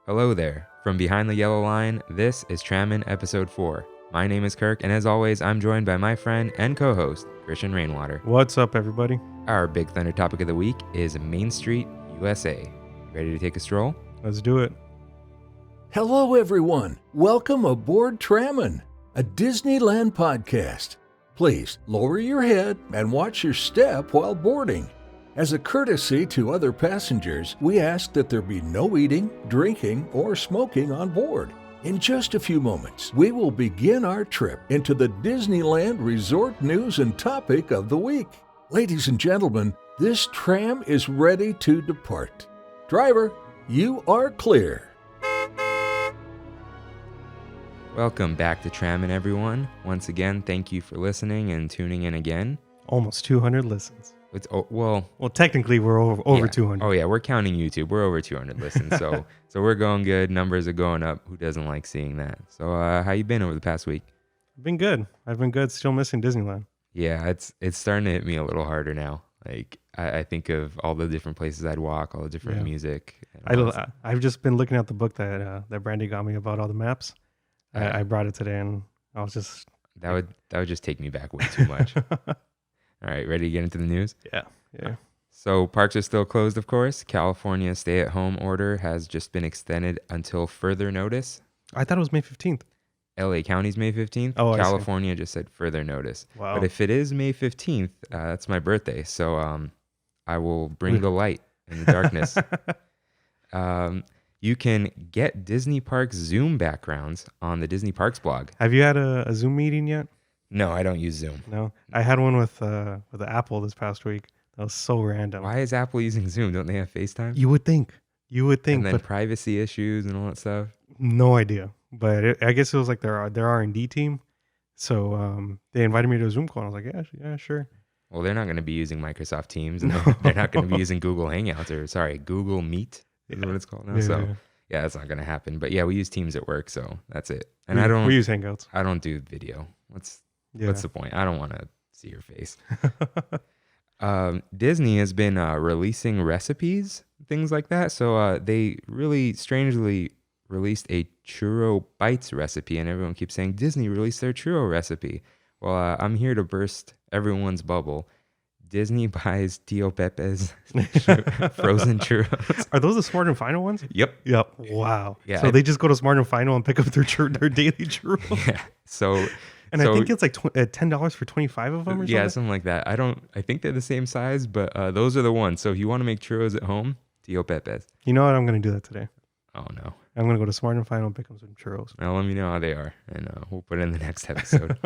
Hello there. From behind the yellow line, this is Trammin episode 4. My name is Kirk, and as always, I'm joined by my friend and co-host, Christian Rainwater. What's up, everybody? Our Big Thunder topic of the week is Main Street, U.S.A. Ready to take a stroll? Let's do it. Hello, everyone. Welcome aboard Trammin, a Disneyland podcast. Please lower your head and watch your step while boarding. As a courtesy to other passengers, we ask that there be no eating, drinking, or smoking on board. In just a few moments, we will begin our trip into the Disneyland Resort news and topic of the week. Ladies and gentlemen, this tram is ready to depart. Driver, you are clear. Welcome back to Trammin, everyone. Once again, thank you for listening and tuning in again. Almost 200 listens. Well, technically, we're over yeah. 200. Oh yeah, we're counting YouTube. We're over 200 listens, so we're going good. Numbers are going up. Who doesn't like seeing that? So, how you been over the past week? I've been good. Still missing Disneyland. Yeah, it's starting to hit me a little harder now. Like I think of all the different places I'd walk, all the different music. I've just been looking at the book that Brandy got me about all the maps. I brought it today, and I was just that would just take me back way too much. All right, ready to get into the news? Yeah. So parks are still closed, of course. California's stay-at-home order has just been extended until further notice. I thought it was May 15th. LA County's May 15th. Oh, California just said further notice. Wow. But if it is May 15th, that's my birthday. So I will bring the light in the darkness. You can get Disney Parks Zoom backgrounds on the Disney Parks blog. Have you had a Zoom meeting yet? No, I don't use Zoom. No, I had one with Apple this past week. That was so random. Why is Apple using Zoom? Don't they have FaceTime? You would think, and then but privacy issues and all that stuff. no idea. But I guess it was like their R&D team. So they invited me to a Zoom call. And I was like, yeah, sure. Well, they're not going to be using Microsoft Teams, and they're not going to be using Google Hangouts Google Meet is what it's called now. Yeah, that's not going to happen. But yeah, we use Teams at work, so that's it. And we use Hangouts. I don't do video. What's the point? I don't want to see your face. Disney has been releasing recipes, things like that. So they really strangely released a churro bites recipe, and everyone keeps saying Disney released their churro recipe. Well, I'm here to burst everyone's bubble. Disney buys Tio Pepe's frozen churros. Are those the Smart and Final ones? Yep. Wow. Yeah. So they just go to Smart and Final and pick up their daily churros. Yeah. So I think it's like $10 for 25 of them or something. Yeah, something like that. I think they're the same size, but those are the ones. So if you want to make churros at home, Tio Pepe's. You know what? I'm going to do that today. Oh no. I'm going to go to Smart and Final and pick up some churros. Now let me know how they are, and we'll put it in the next episode.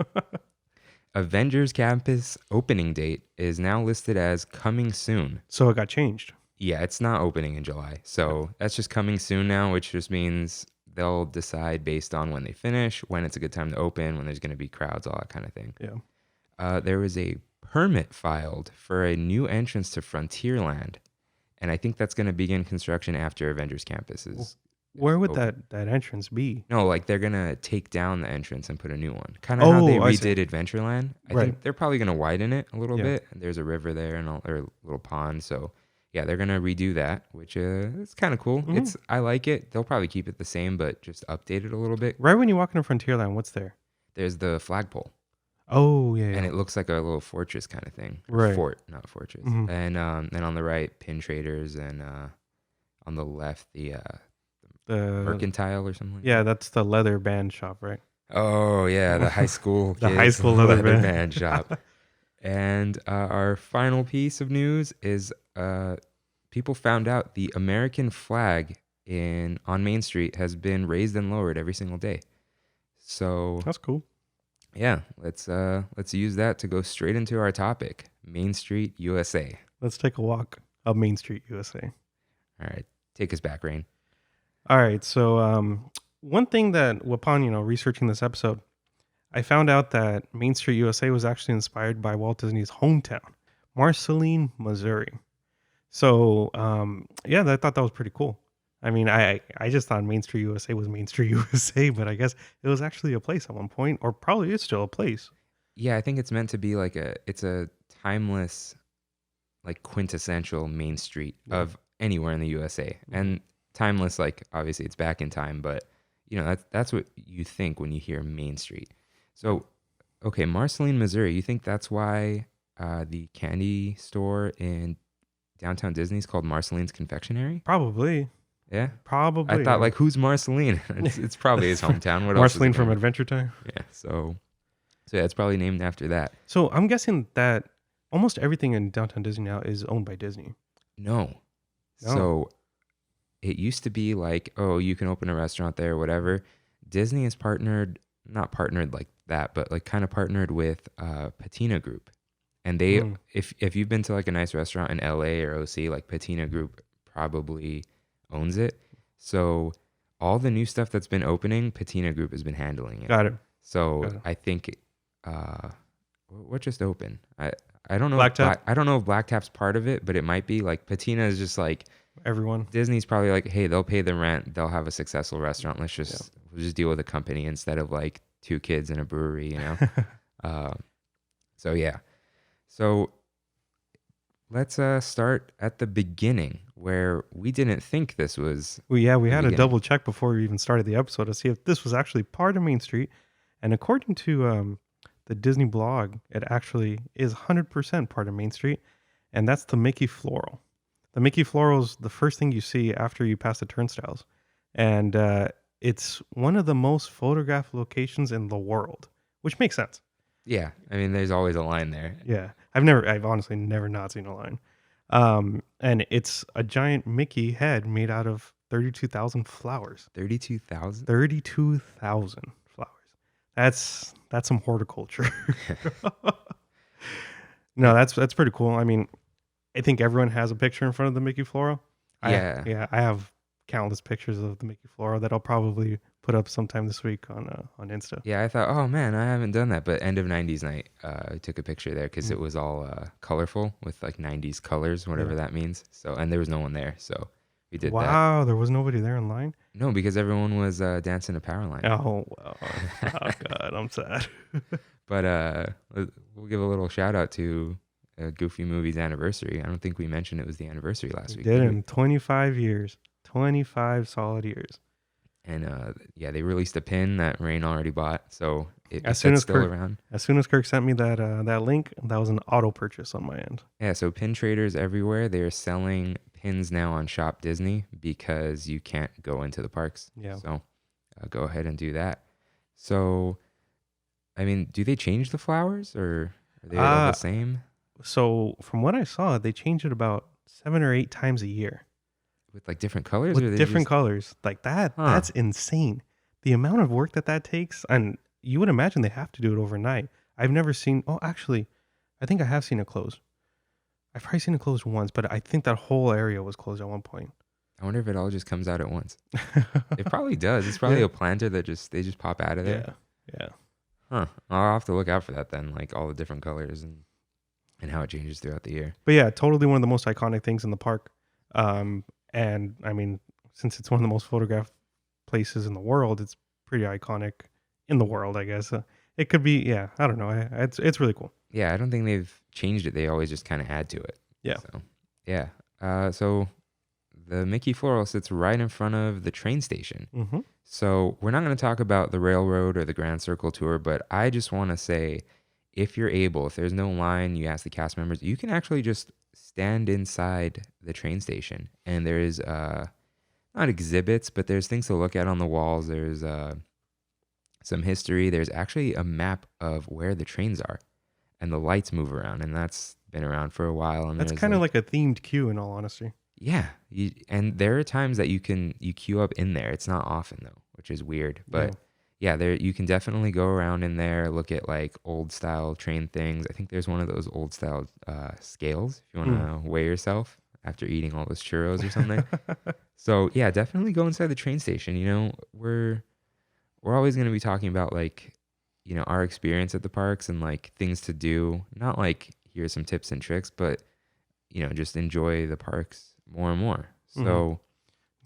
Avengers Campus opening date is now listed as coming soon. So it got changed. Yeah, it's not opening in July. So that's just coming soon now, which just means they'll decide based on when they finish, when it's a good time to open, when there's going to be crowds, all that kind of thing. Yeah. There was a permit filed for a new entrance to Frontierland, and I think that's going to begin construction after Avengers Campus is. Where would that entrance be? No, like they're going to take down the entrance and put a new one. Kind of how they redid Adventureland. I think they're probably going to widen it a little bit. There's a river there and or a little pond. So yeah, they're going to redo that, which is kind of cool. Mm-hmm. I like it. They'll probably keep it the same, but just update it a little bit. Right when you walk into Frontierland, what's there? There's the flagpole. Oh, yeah. And it looks like a little fortress kind of thing. Right. Fort, not fortress. Mm-hmm. And on the right, pin traders, and on the left, the Mercantile or something like that. Yeah, that's the leather band shop, right? Oh, yeah, the high school the high school leather band shop. And our final piece of news is people found out the American flag on Main Street has been raised and lowered every single day. So that's cool. Yeah, let's use that to go straight into our topic, Main Street, USA. Let's take a walk up Main Street, USA. All right, take us back, Rain. All right, so one thing that upon researching this episode, I found out that Main Street, USA was actually inspired by Walt Disney's hometown, Marceline, Missouri. So I thought that was pretty cool. I mean, I just thought Main Street, USA was Main Street, USA, but I guess it was actually a place at one point, or probably is still a place. Yeah, I think it's meant to be it's a timeless, like quintessential Main Street of anywhere in the USA. And timeless. Like obviously it's back in time, but that's what you think when you hear Main Street. So, okay, Marceline, Missouri. You think that's why the candy store in downtown Disney is called Marceline's Confectionery? Probably. Yeah, Probably. I thought like, who's Marceline? It's probably his hometown. What Marceline else? from Adventure Time. Yeah. So yeah, it's probably named after that. So I'm guessing that almost everything in downtown Disney now is owned by Disney. No. So it used to be like, oh, you can open a restaurant there or whatever. Disney has not partnered like that, but like kind of partnered with Patina Group. And they, if you've been to like a nice restaurant in LA or OC, like Patina Group probably owns it. So all the new stuff that's been opening, Patina Group has been handling it. Got it. So I think, what just opened? I don't know. Black Tap? I don't know if Black Tap's part of it, but it might be. Like Patina is just like Everyone. Disney's probably like, hey, they'll pay the rent, they'll have a successful restaurant. We'll just deal with a company instead of like two kids in a brewery, So yeah. So let's start at the beginning where we didn't think this was. Well, yeah, we had to beginning. double check before we even started the episode to see if this was actually part of Main Street. And according to the Disney blog, it actually is 100% part of Main Street. And that's the Mickey Floral. The Mickey Floral is the first thing you see after you pass the turnstiles. And it's one of the most photographed locations in the world, which makes sense. Yeah. I mean, there's always a line there. Yeah. I've honestly never not seen a line. And it's a giant Mickey head made out of 32,000 flowers. 32,000? 32,000 flowers. That's some horticulture. No, that's pretty cool. I mean, I think everyone has a picture in front of the Mickey Floral. Yeah. I have countless pictures of the Mickey Floral that I'll probably put up sometime this week on Insta. Yeah, I thought, oh man, I haven't done that. But end of 90s night, I took a picture there because it was all colorful with like 90s colors, whatever that means. So, and there was no one there. So we did that. Wow, there was nobody there in line? No, because everyone was dancing to Powerline. Oh, well. Oh, God, I'm sad. But we'll give a little shout out to Goofy Movie's anniversary. I don't think we mentioned it was the anniversary last week. Did in 25 years. 25 solid years. And they released a pin that Rain already bought, so as soon as still around. As soon as Kirk sent me that link, that was an auto purchase on my end. Yeah, so pin traders everywhere, they are selling pins now on Shop Disney because you can't go into the parks. Yeah. So go ahead and do that. So, I mean, do they change the flowers or are they all the same? So from what I saw, they change it about 7 or 8 times a year. With like different colors? With different colors. Like that, that's insane. The amount of work that takes, and you would imagine they have to do it overnight. I've never seen, actually, I think I have seen it closed. I've probably seen it closed once, but I think that whole area was closed at one point. I wonder if it all just comes out at once. It probably does. It's probably a planter that they just pop out of there. Yeah. Huh. I'll have to look out for that then, like all the different colors and how it changes throughout the year. But yeah, totally one of the most iconic things in the park. And I mean, since it's one of the most photographed places in the world, it's pretty iconic in the world, I guess. It could be, I don't know. It's really cool. Yeah, I don't think they've changed it. They always just kind of add to it. Yeah. So, yeah. So the Mickey Floral sits right in front of the train station. Mm-hmm. So we're not going to talk about the railroad or the Grand Circle tour, but I just want to say, if you're able, if there's no line, you ask the cast members, you can actually just stand inside the train station, and there's not exhibits, but there's things to look at on the walls. There's some history. There's actually a map of where the trains are, and the lights move around, and that's been around for a while. And that's kind of like a themed queue, in all honesty. Yeah, and there are times that you queue up in there. It's not often though, which is weird, but. Yeah, there you can definitely go around in there, look at like old style train things. I think there's one of those old style scales if you want to weigh yourself after eating all those churros or something. So yeah, definitely go inside the train station. You know, we're always going to be talking about like, you know, our experience at the parks and like things to do. Not like here's some tips and tricks, but you know, just enjoy the parks more and more. So.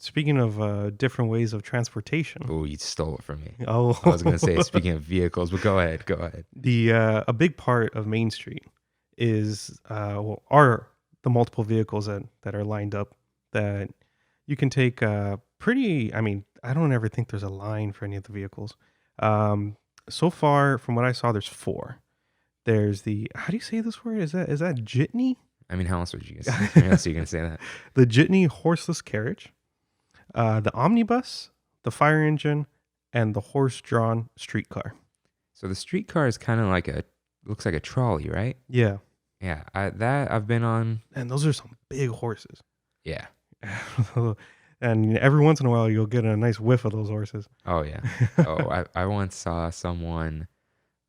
Speaking of different ways of transportation. Oh, you stole it from me. Oh, I was going to say, speaking of vehicles, but go ahead. A big part of Main Street is, are the multiple vehicles that are lined up that you can take pretty. I mean, I don't ever think there's a line for any of the vehicles. So far, from what I saw, there's 4. There's the, how do you say this word? Is that jitney? I mean, how else would you guess? How else are you gonna say that? The jitney horseless carriage, the omnibus, the fire engine, and the horse-drawn streetcar. So the streetcar is kind of like looks like a trolley, right? Yeah, Yeah, I've been on. and those are some big horses. Yeah. And every once in a while, you'll get a nice whiff of those horses. Oh yeah. Oh, I once saw someone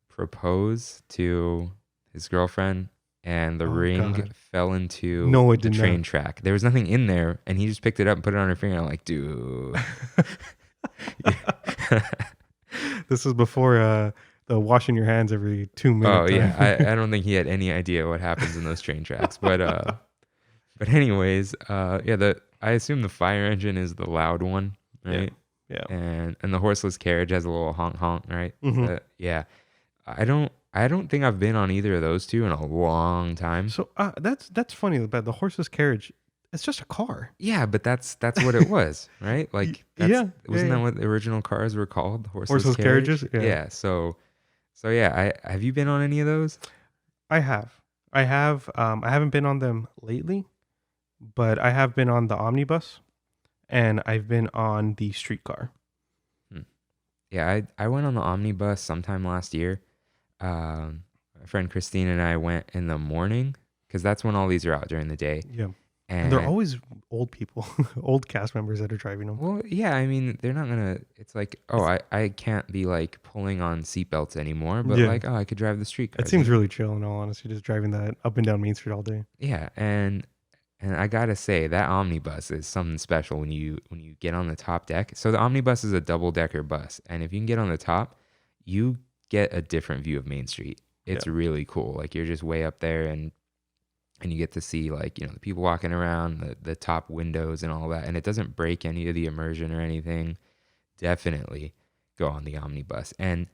propose to his girlfriend, and the Oh, ring God. fell into No, it the did train not. track. There was nothing in there, and he just picked it up and put it on her finger. I'm like, dude. This is before the washing your hands every 2 minutes. Oh yeah, I don't think he had any idea what happens in those train tracks. But anyways, yeah, I assume the fire engine is the loud one, right? Yeah. And the horseless carriage has a little honk honk, right? Mhm. Yeah. I don't think I've been on either of those two in a long time. So that's funny about the horseless carriage. It's just a car. Yeah, but that's what it was, right? Like yeah, wasn't yeah. that what the original cars were called? Horseless Horseless carriage? carriages? Yeah. Yeah. So yeah, have you been on any of those? I have. I haven't been on them lately, but I have been on the omnibus, and I've been on the streetcar. Yeah, I went on the omnibus sometime last year. My friend Christine and I went in the morning because that's when all these are out during the day. Yeah. And They're always old people, old cast members that are driving them. well, yeah, I mean, they're not gonna. It's like, oh, I can't be like pulling on seatbelts anymore, but Yeah. like, oh, I could drive the streetcar. It seems really chill, in all honesty, just driving that up and down Main Street all day. Yeah, and I gotta say that omnibus is something special when you get on the top deck. So the omnibus is a double decker bus, and if you can get on the top, you get a different view of Main Street. It's really cool. Like you're just way up there, and you get to see like the people walking around, the top windows and all that, and it doesn't break any of the immersion or anything. Definitely go on the omnibus, and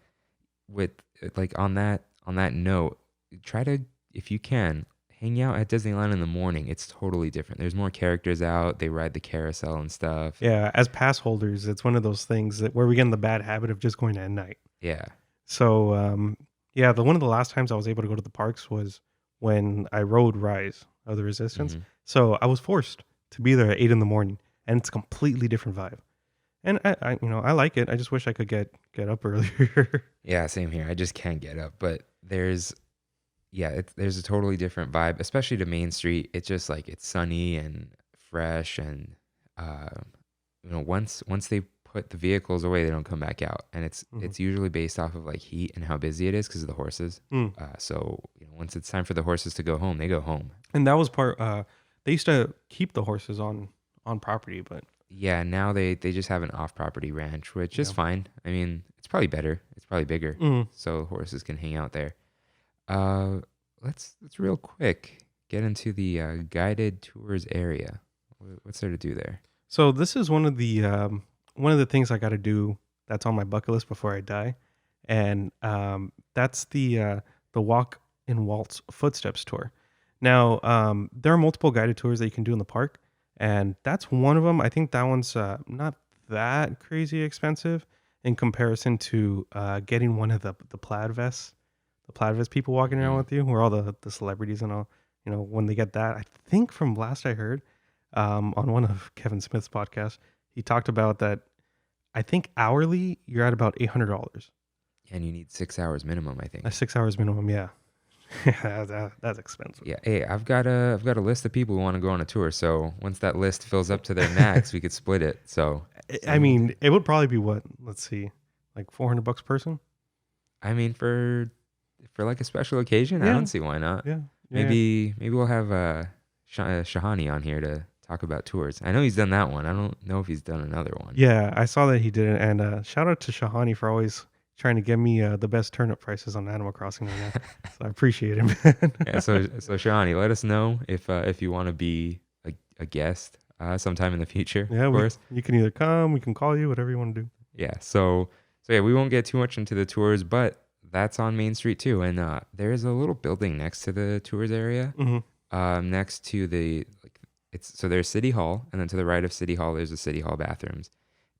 with like on that note, try to, if you can, hang out at Disneyland in the morning. It's totally different. There's more characters out. They ride the carousel and stuff. Yeah, as pass holders, it's one of those things that where we get in the bad habit of just going at night. Yeah. So, yeah, one of the last times I was able to go to the parks was when I rode Rise of the Resistance. Mhm. So I was forced to be there at 8 in the morning, and it's a completely different vibe. And I like it. I just wish I could get up earlier. Yeah, same here. I just can't get up, but there's a totally different vibe, especially to Main Street. It's just like it's sunny and fresh, and once they put the vehicles away, they don't come back out, and it's usually based off of like heat and how busy it is because of the horses. So once it's time for the horses to go home, they go home. And that was part. They used to keep the horses on property, but Yeah, now they just have an off-property ranch, which is fine. I mean, it's probably better. It's probably bigger, so horses can hang out there. Let's real quick get into the guided tours area. What's there to do there? So this is one of the things I got to do that's on my bucket list before I die, and that's the Walk in Walt's Footsteps tour. Now, there are multiple guided tours that you can do in the park, and that's one of them. I think that one's not that crazy expensive in comparison to getting one of the plaid vests, people walking around with you, who are all the celebrities and all. When they get that, I think from last I heard on one of Kevin Smith's podcasts, he talked about that. I think hourly you're at about $800. And you need 6 hours minimum, I think. 6 hours minimum, yeah. That's expensive. Yeah. Hey, I've got a list of people who want to go on a tour. So once that list fills up to their max, we could split it. So I mean, it would probably be what? Let's see, like $400 person. I mean, for like a special occasion, I Yeah. don't see why not. Yeah. Maybe we'll have Shahani on here to talk about tours. I know he's done that one. I don't know if he's done another one. Yeah, I saw that he did it, and shout out to Shahani for always trying to get me the best turnip prices on Animal Crossing. So I appreciate it, man. Yeah, so Shahani, let us know if you want to be a guest sometime in the future. Yeah, of course. you can either come, we can call you, whatever you want to do. Yeah. So yeah, we won't get too much into the tours, but that's on Main Street too, and there is a little building next to the tours area, Mm-hmm. next to so there's City Hall, and then to the right of City Hall, there's the City Hall bathrooms.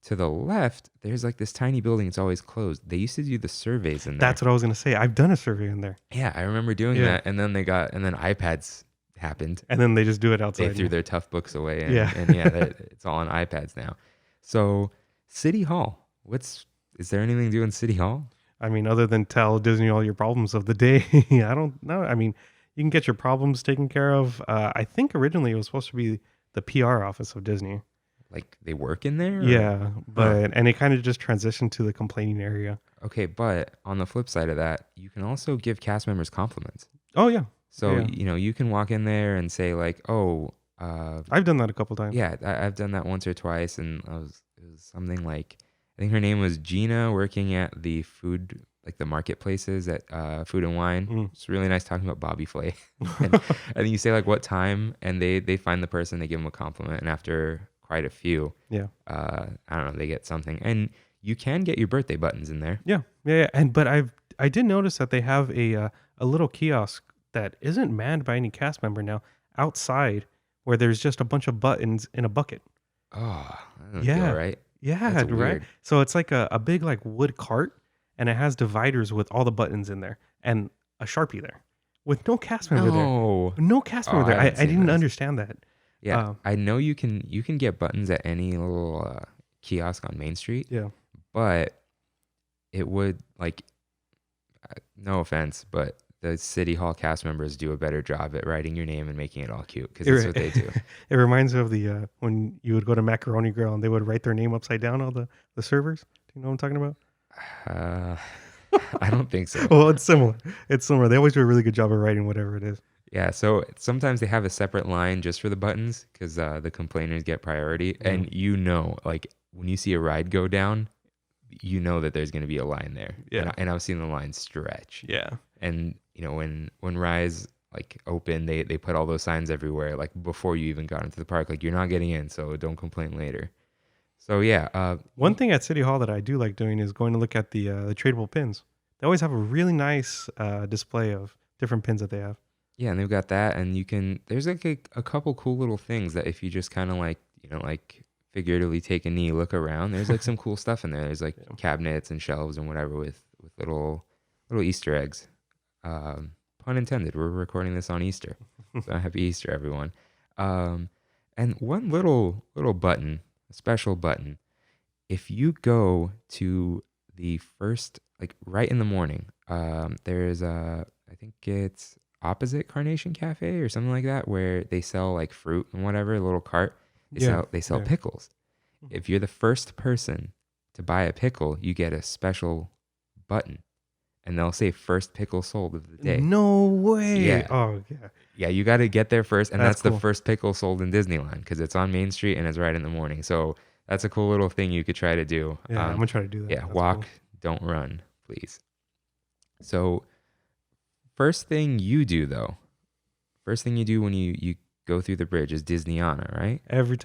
To the left, there's like this tiny building. It's always closed. They used to do the surveys in there. That's what I was gonna say. I've done a survey in there. Yeah, I remember doing that. And then iPads happened. And then they just do it outside. They threw their tough books away. And, Yeah. and yeah, it's all on iPads now. So City Hall, is there anything to do in City Hall? I mean, other than tell Disney all your problems of the day, I don't know. I mean, you can get your problems taken care of. I think originally it was supposed to be the PR office of Disney. Like they work in there? Yeah, and it kind of just transitioned to the complaining area. Okay, but on the flip side of that, you can also give cast members compliments. Oh yeah. So, Yeah. you can walk in there and say like, oh, I've done that a couple times. yeah, I've done that once or twice. And it was something like, I think her name was Gina, working at the food, like the marketplaces at Food and Wine. It's really nice talking about Bobby Flay. And then you say like what time, and they find the person, they give them a compliment. And after quite a few, I don't know, they get something. And you can get your birthday buttons in there. Yeah. But I did notice that they have a little kiosk that isn't manned by any cast member now outside, where there's just a bunch of buttons in a bucket. Oh, that doesn't feel right. Yeah, That's right. weird. So it's like a big like wood cart, and it has dividers with all the buttons in there and a Sharpie there with no cast member No. there. No cast member there. I I haven't seen didn't this. understand that. Yeah, I know you can get buttons at any little kiosk on Main Street. Yeah. But it would like, no offense, but the City Hall cast members do a better job at writing your name and making it all cute, because that's what they do. It reminds me of the when you would go to Macaroni Grill and they would write their name upside down, all the servers. Do you know what I'm talking about? I don't think so. Well, it's similar. They always do a really good job of writing whatever it is. Yeah, so sometimes they have a separate line just for the buttons, because the complainers get priority. And like when you see a ride go down, you know that there's going to be a line there. Yeah. And I've seen the line stretch. Yeah. And when Rise like opened, they put all those signs everywhere, like before you even got into the park, like you're not getting in, so don't complain later. So yeah. One thing at City Hall that I do like doing is going to look at the tradable pins. They always have a really nice display of different pins that they have. Yeah, and they've got that, and there's like a couple cool little things that if you just kind of like, like figuratively take a knee, look around, there's like some cool stuff in there. There's like cabinets and shelves and whatever with little Easter eggs. Pun intended. We're recording this on Easter, so happy Easter, everyone. And one little button, a special button, if you go to the first, like right in the morning, there's I think it's opposite Carnation Cafe or something like that, where they sell like fruit and whatever, a little cart. They sell pickles. If you're the first person to buy a pickle, you get a special button, and they'll say first pickle sold of the day. No way. Yeah. Oh yeah. Yeah, you got to get there first, and that's cool. the first pickle sold in Disneyland, because it's on Main Street and it's right in the morning. So that's a cool little thing you could try to do. Yeah, I'm gonna try to do that. Yeah, That's walk, cool. don't run, please. So first thing you do when you go through the bridge is Disneyana, right? Every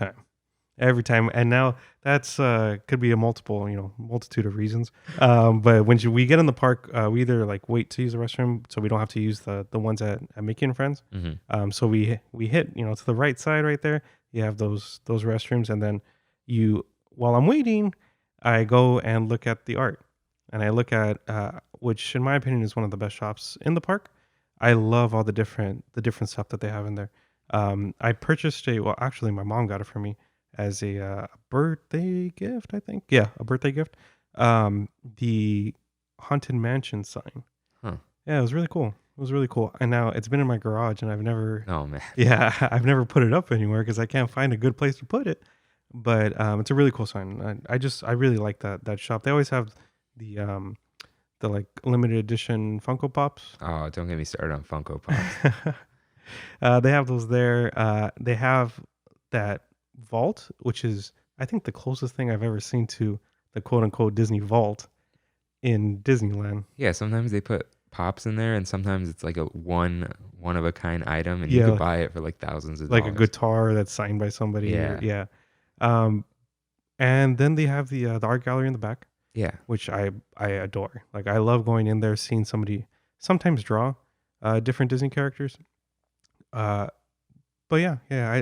time, and now that's could be a multitude of reasons. But when we get in the park, we either like wait to use the restroom so we don't have to use the ones at Mickey and Friends. Mm-hmm. So we hit to the right side right there. You have those restrooms, and then while I'm waiting, I go and look at the art, and I look at which in my opinion is one of the best shops in the park. I love all the different stuff that they have in there. I purchased actually my mom got it for me as a birthday gift, I think. Yeah, a birthday gift. The Haunted Mansion sign. Huh. Yeah, it was really cool. And now it's been in my garage, and I've never. Oh man. Yeah, I've never put it up anywhere because I can't find a good place to put it. But it's a really cool sign. I really like that shop. They always have the like limited edition Funko Pops. Oh, don't get me started on Funko Pops. They have those there. They have that vault, which is I think the closest thing I've ever seen to the quote unquote Disney vault in Disneyland. Yeah, sometimes they put pops in there, and sometimes it's like a one of a kind item, and you could buy it for like thousands of dollars. Like a guitar that's signed by somebody. Yeah. And then they have the art gallery in the back. Yeah. Which I adore. Like I love going in there, seeing somebody sometimes draw different Disney characters. But But yeah,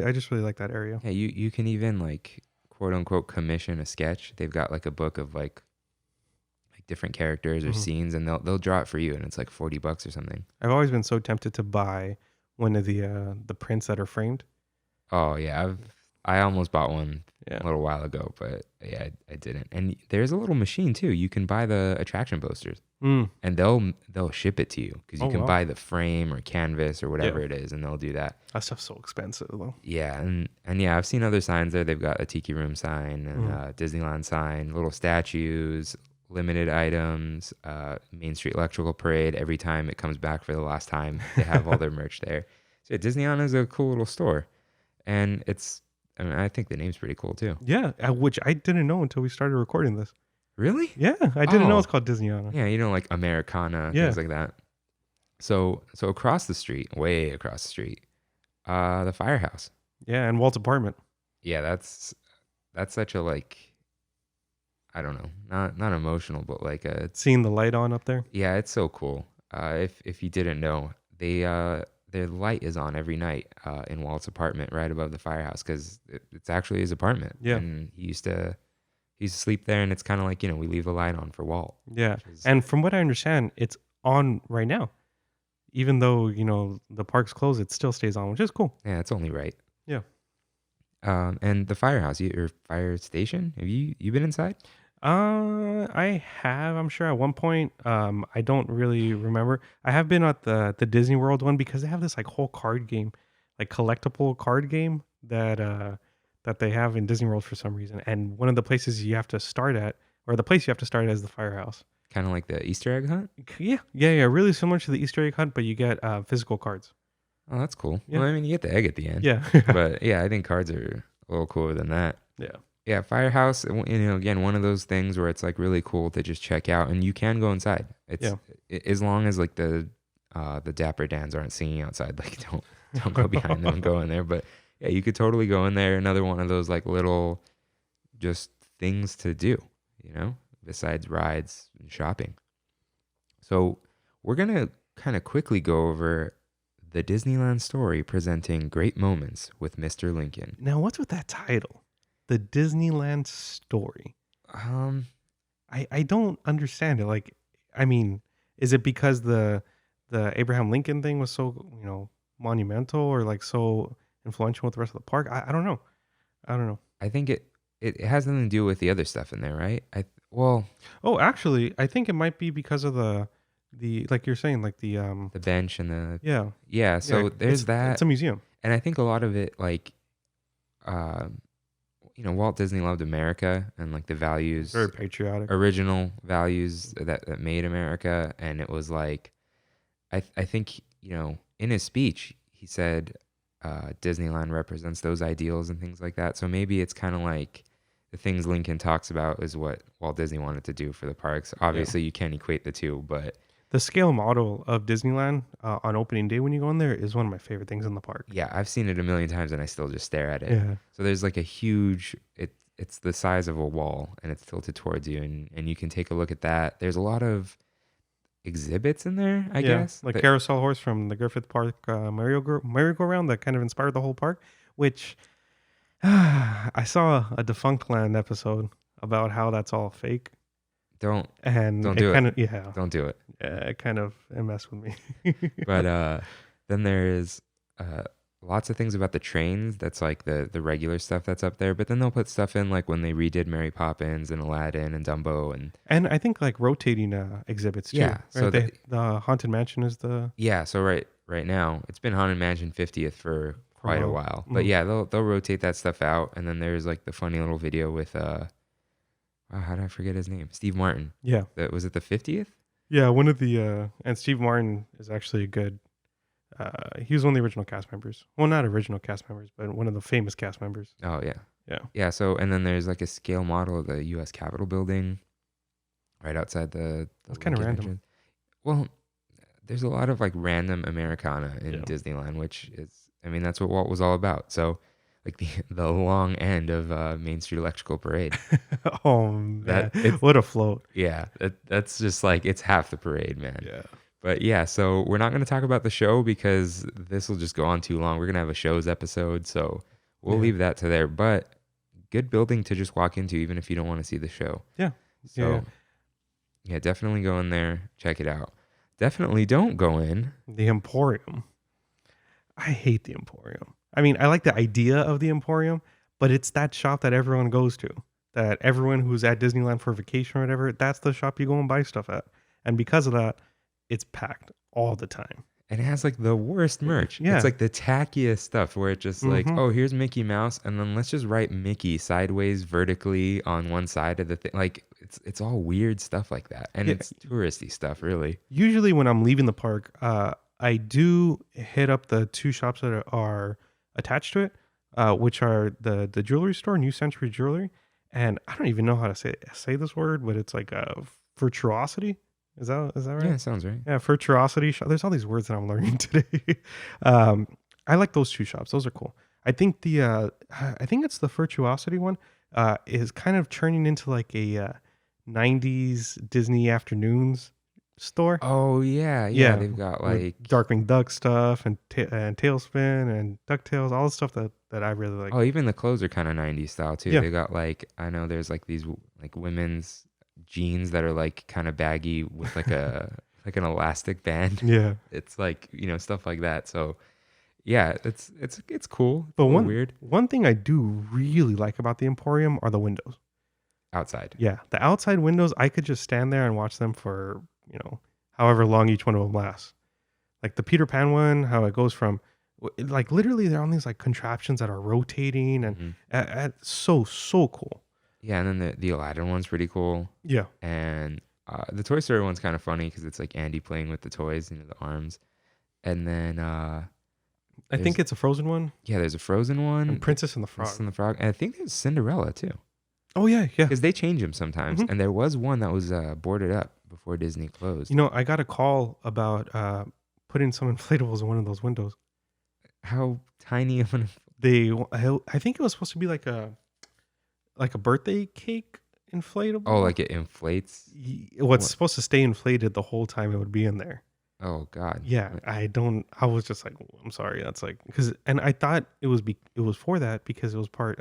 I just really like that area. Yeah, you can even like quote unquote commission a sketch. They've got like a book of like different characters or scenes, and they'll draw it for you, and it's like $40 or something. I've always been so tempted to buy one of the prints that are framed. Oh yeah, I almost bought one Yeah. a little while ago, but yeah, I didn't. And there's a little machine too. You can buy the attraction posters, and they'll ship it to you because you Oh, can wow. buy the frame or canvas or whatever it is, and they'll do that. That stuff's so expensive though. Yeah, and yeah, I've seen other signs there. They've got a Tiki Room sign and a Disneyland sign, little statues, limited items, Main Street Electrical Parade. Every time it comes back for the last time, they have all their merch there. So Disneyland is a cool little store, and I think the name's pretty cool too. Yeah, which I didn't know until we started recording this. Really? Yeah, I didn't know Oh. it's called Disneyana. Yeah, like Americana, Yeah. things like that. So across the street, way across the street, the Firehouse. Yeah, and Walt's apartment. Yeah, that's such a like, I don't know, not emotional, but like Seeing the light on up there. yeah, it's so cool. If you didn't know, their light is on every night in Walt's apartment right above the Firehouse because it's actually his apartment. Yeah. And he used to sleep there, and it's kind of like, we leave the light on for Walt. Yeah, which is- and from what I understand, it's on right now. Even though the park's closed, it still stays on, which is cool. yeah, it's only right. Yeah. And the Firehouse, or fire station, have you been inside? I have. I'm sure at one point. I don't really remember. I have been at the Disney World one because they have this like whole card game, like collectible card game that they have in Disney World for some reason. And one of the places you have to start at, or the place you have to start at, is the Firehouse. Kind of like the Easter egg hunt? Yeah. Really similar to the Easter egg hunt, but you get physical cards. Oh, that's cool. Yeah. Well, I mean, you get the egg at the end. Yeah. But yeah, I think cards are a little cooler than that. Yeah. Yeah, Firehouse, again, one of those things where it's like really cool to just check out, and you can go inside. It's as long as like the Dapper Dans aren't singing outside, like don't go behind them and go in there. But yeah, you could totally go in there. Another one of those like little just things to do, besides rides and shopping. So we're gonna kind of quickly go over the Disneyland story presenting great moments with Mr. Lincoln. Now, what's with that title? The Disneyland Story. I don't understand it. Like, I mean, is it because the Abraham Lincoln thing was so, monumental or like so influential with the rest of the park? I don't know. I think it has nothing to do with the other stuff in there, right? Oh, actually, I think it might be because of the like you're saying, like the bench and the yeah. So there's that, It's a museum. and I think a lot of it, like, Walt Disney loved America and like the values, Very patriotic. original values that made America, and it was like, I think in his speech he said Disneyland represents those ideals and things like that. So maybe it's kind of like the things Lincoln talks about is what Walt Disney wanted to do for the parks. Obviously, you can't equate the two, but the scale model of Disneyland on opening day when you go in there is one of my favorite things in the park. yeah, I've seen it a million times and I still just stare at it. Yeah. So there's like a huge, it's the size of a wall and it's tilted towards you, and you can take a look at that. There's a lot of exhibits in there, I guess. Like that- Carousel Horse from the Griffith Park merry-go-round that kind of inspired the whole park, which I saw a Defunct Land episode about how that's all fake. Don't And Don't do it. kind of, yeah, don't do it. it kind of messed with me. But then there is lots of things about the trains. That's like the regular stuff that's up there. But then they'll put stuff in like when they redid Mary Poppins and Aladdin and Dumbo And I think like rotating exhibits too. Yeah, right? so the Haunted Mansion is the yeah. So right now it's been Haunted Mansion 50th for quite a while. while. But yeah, they'll rotate that stuff out. And then there's like the funny little video with how did I forget his name? Steve Martin. yeah. Was it the 50th? Yeah, one of the and Steve Martin is actually a good. He was one of the original cast members. Well, not original cast members, but one of the famous cast members. Oh yeah. Yeah. Yeah. So and then there's like a scale model of the U.S. Capitol building, right outside the That's kinda Lincoln random. entrance. Well, there's a lot of like random Americana in Yeah. Disneyland, which is, I mean, that's what Walt was all about. So like the long end of Main Street Electrical Parade. Oh man, it's- what a float! Yeah, that's just like it's half the parade, man. Yeah, But yeah, so we're not going to talk about the show because this will just go on too long. We're going to have a shows episode, so we'll Yeah. leave that to there. But good building to just walk into, even if you don't want to see the show. Yeah. So yeah, definitely go in there, check it out. Definitely don't go in. The Emporium. I hate the Emporium. I mean, I like the idea of the Emporium, but it's that shop that everyone goes to. That everyone who's at Disneyland for vacation or whatever, that's the shop you go and buy stuff at. And because of that, it's packed all the time. And it has like the worst merch. Yeah. It's like the tackiest stuff where it just like, Mhm. oh, here's Mickey Mouse, and then let's just write Mickey sideways vertically on one side of the thing. Like it's all weird stuff like that. And Yeah. it's touristy stuff, really. Usually when I'm leaving the park, I do hit up the two shops that are attached to it, which are the jewelry store, New Century Jewelry, and I don't even know how to say this word, but it's like a virtuosity. Is that right? Yeah, it sounds right. Yeah, virtuosity shop. There's all these words that I'm learning today. I like those two shops. Those are cool. I think I think it's the virtuosity one. Is kind of turning into like a 90s Disney afternoons store. Oh yeah. Yeah, They've got with like Darkwing Duck stuff and Tailspin and DuckTales, all the stuff that I really like. oh, even the clothes are kind of 90s style too. Yeah. They got like I know there's like these like women's jeans that are like kind of baggy with like a like an elastic band. Yeah, It's like, stuff like that. So yeah, it's cool. It's but a little one weird one thing I do really like about the Emporium are the windows. outside. Yeah, the outside windows, I could just stand there and watch them for, however long each one of them lasts. Like the Peter Pan one, how it goes from, like literally they're on these like contraptions that are rotating and Mhm. so cool. Yeah, and then the Aladdin one's pretty cool. Yeah. And the Toy Story one's kind of funny because it's like Andy playing with the toys, the arms. And then I think it's a Frozen one yeah, there's a Frozen one. and Princess and the Frog. Princess and the Frog. And I think there's Cinderella too. Oh, yeah. Because they change them sometimes. Mhm. And there was one that was boarded up before Disney closed. I got a call about putting some inflatables in one of those windows. How tiny of an... I think it was supposed to be like a birthday cake inflatable. Oh, like it inflates? What's supposed to stay inflated the whole time it would be in there. Oh, God. Yeah, I was just like, I'm sorry. That's like, and I thought it was for that because it was part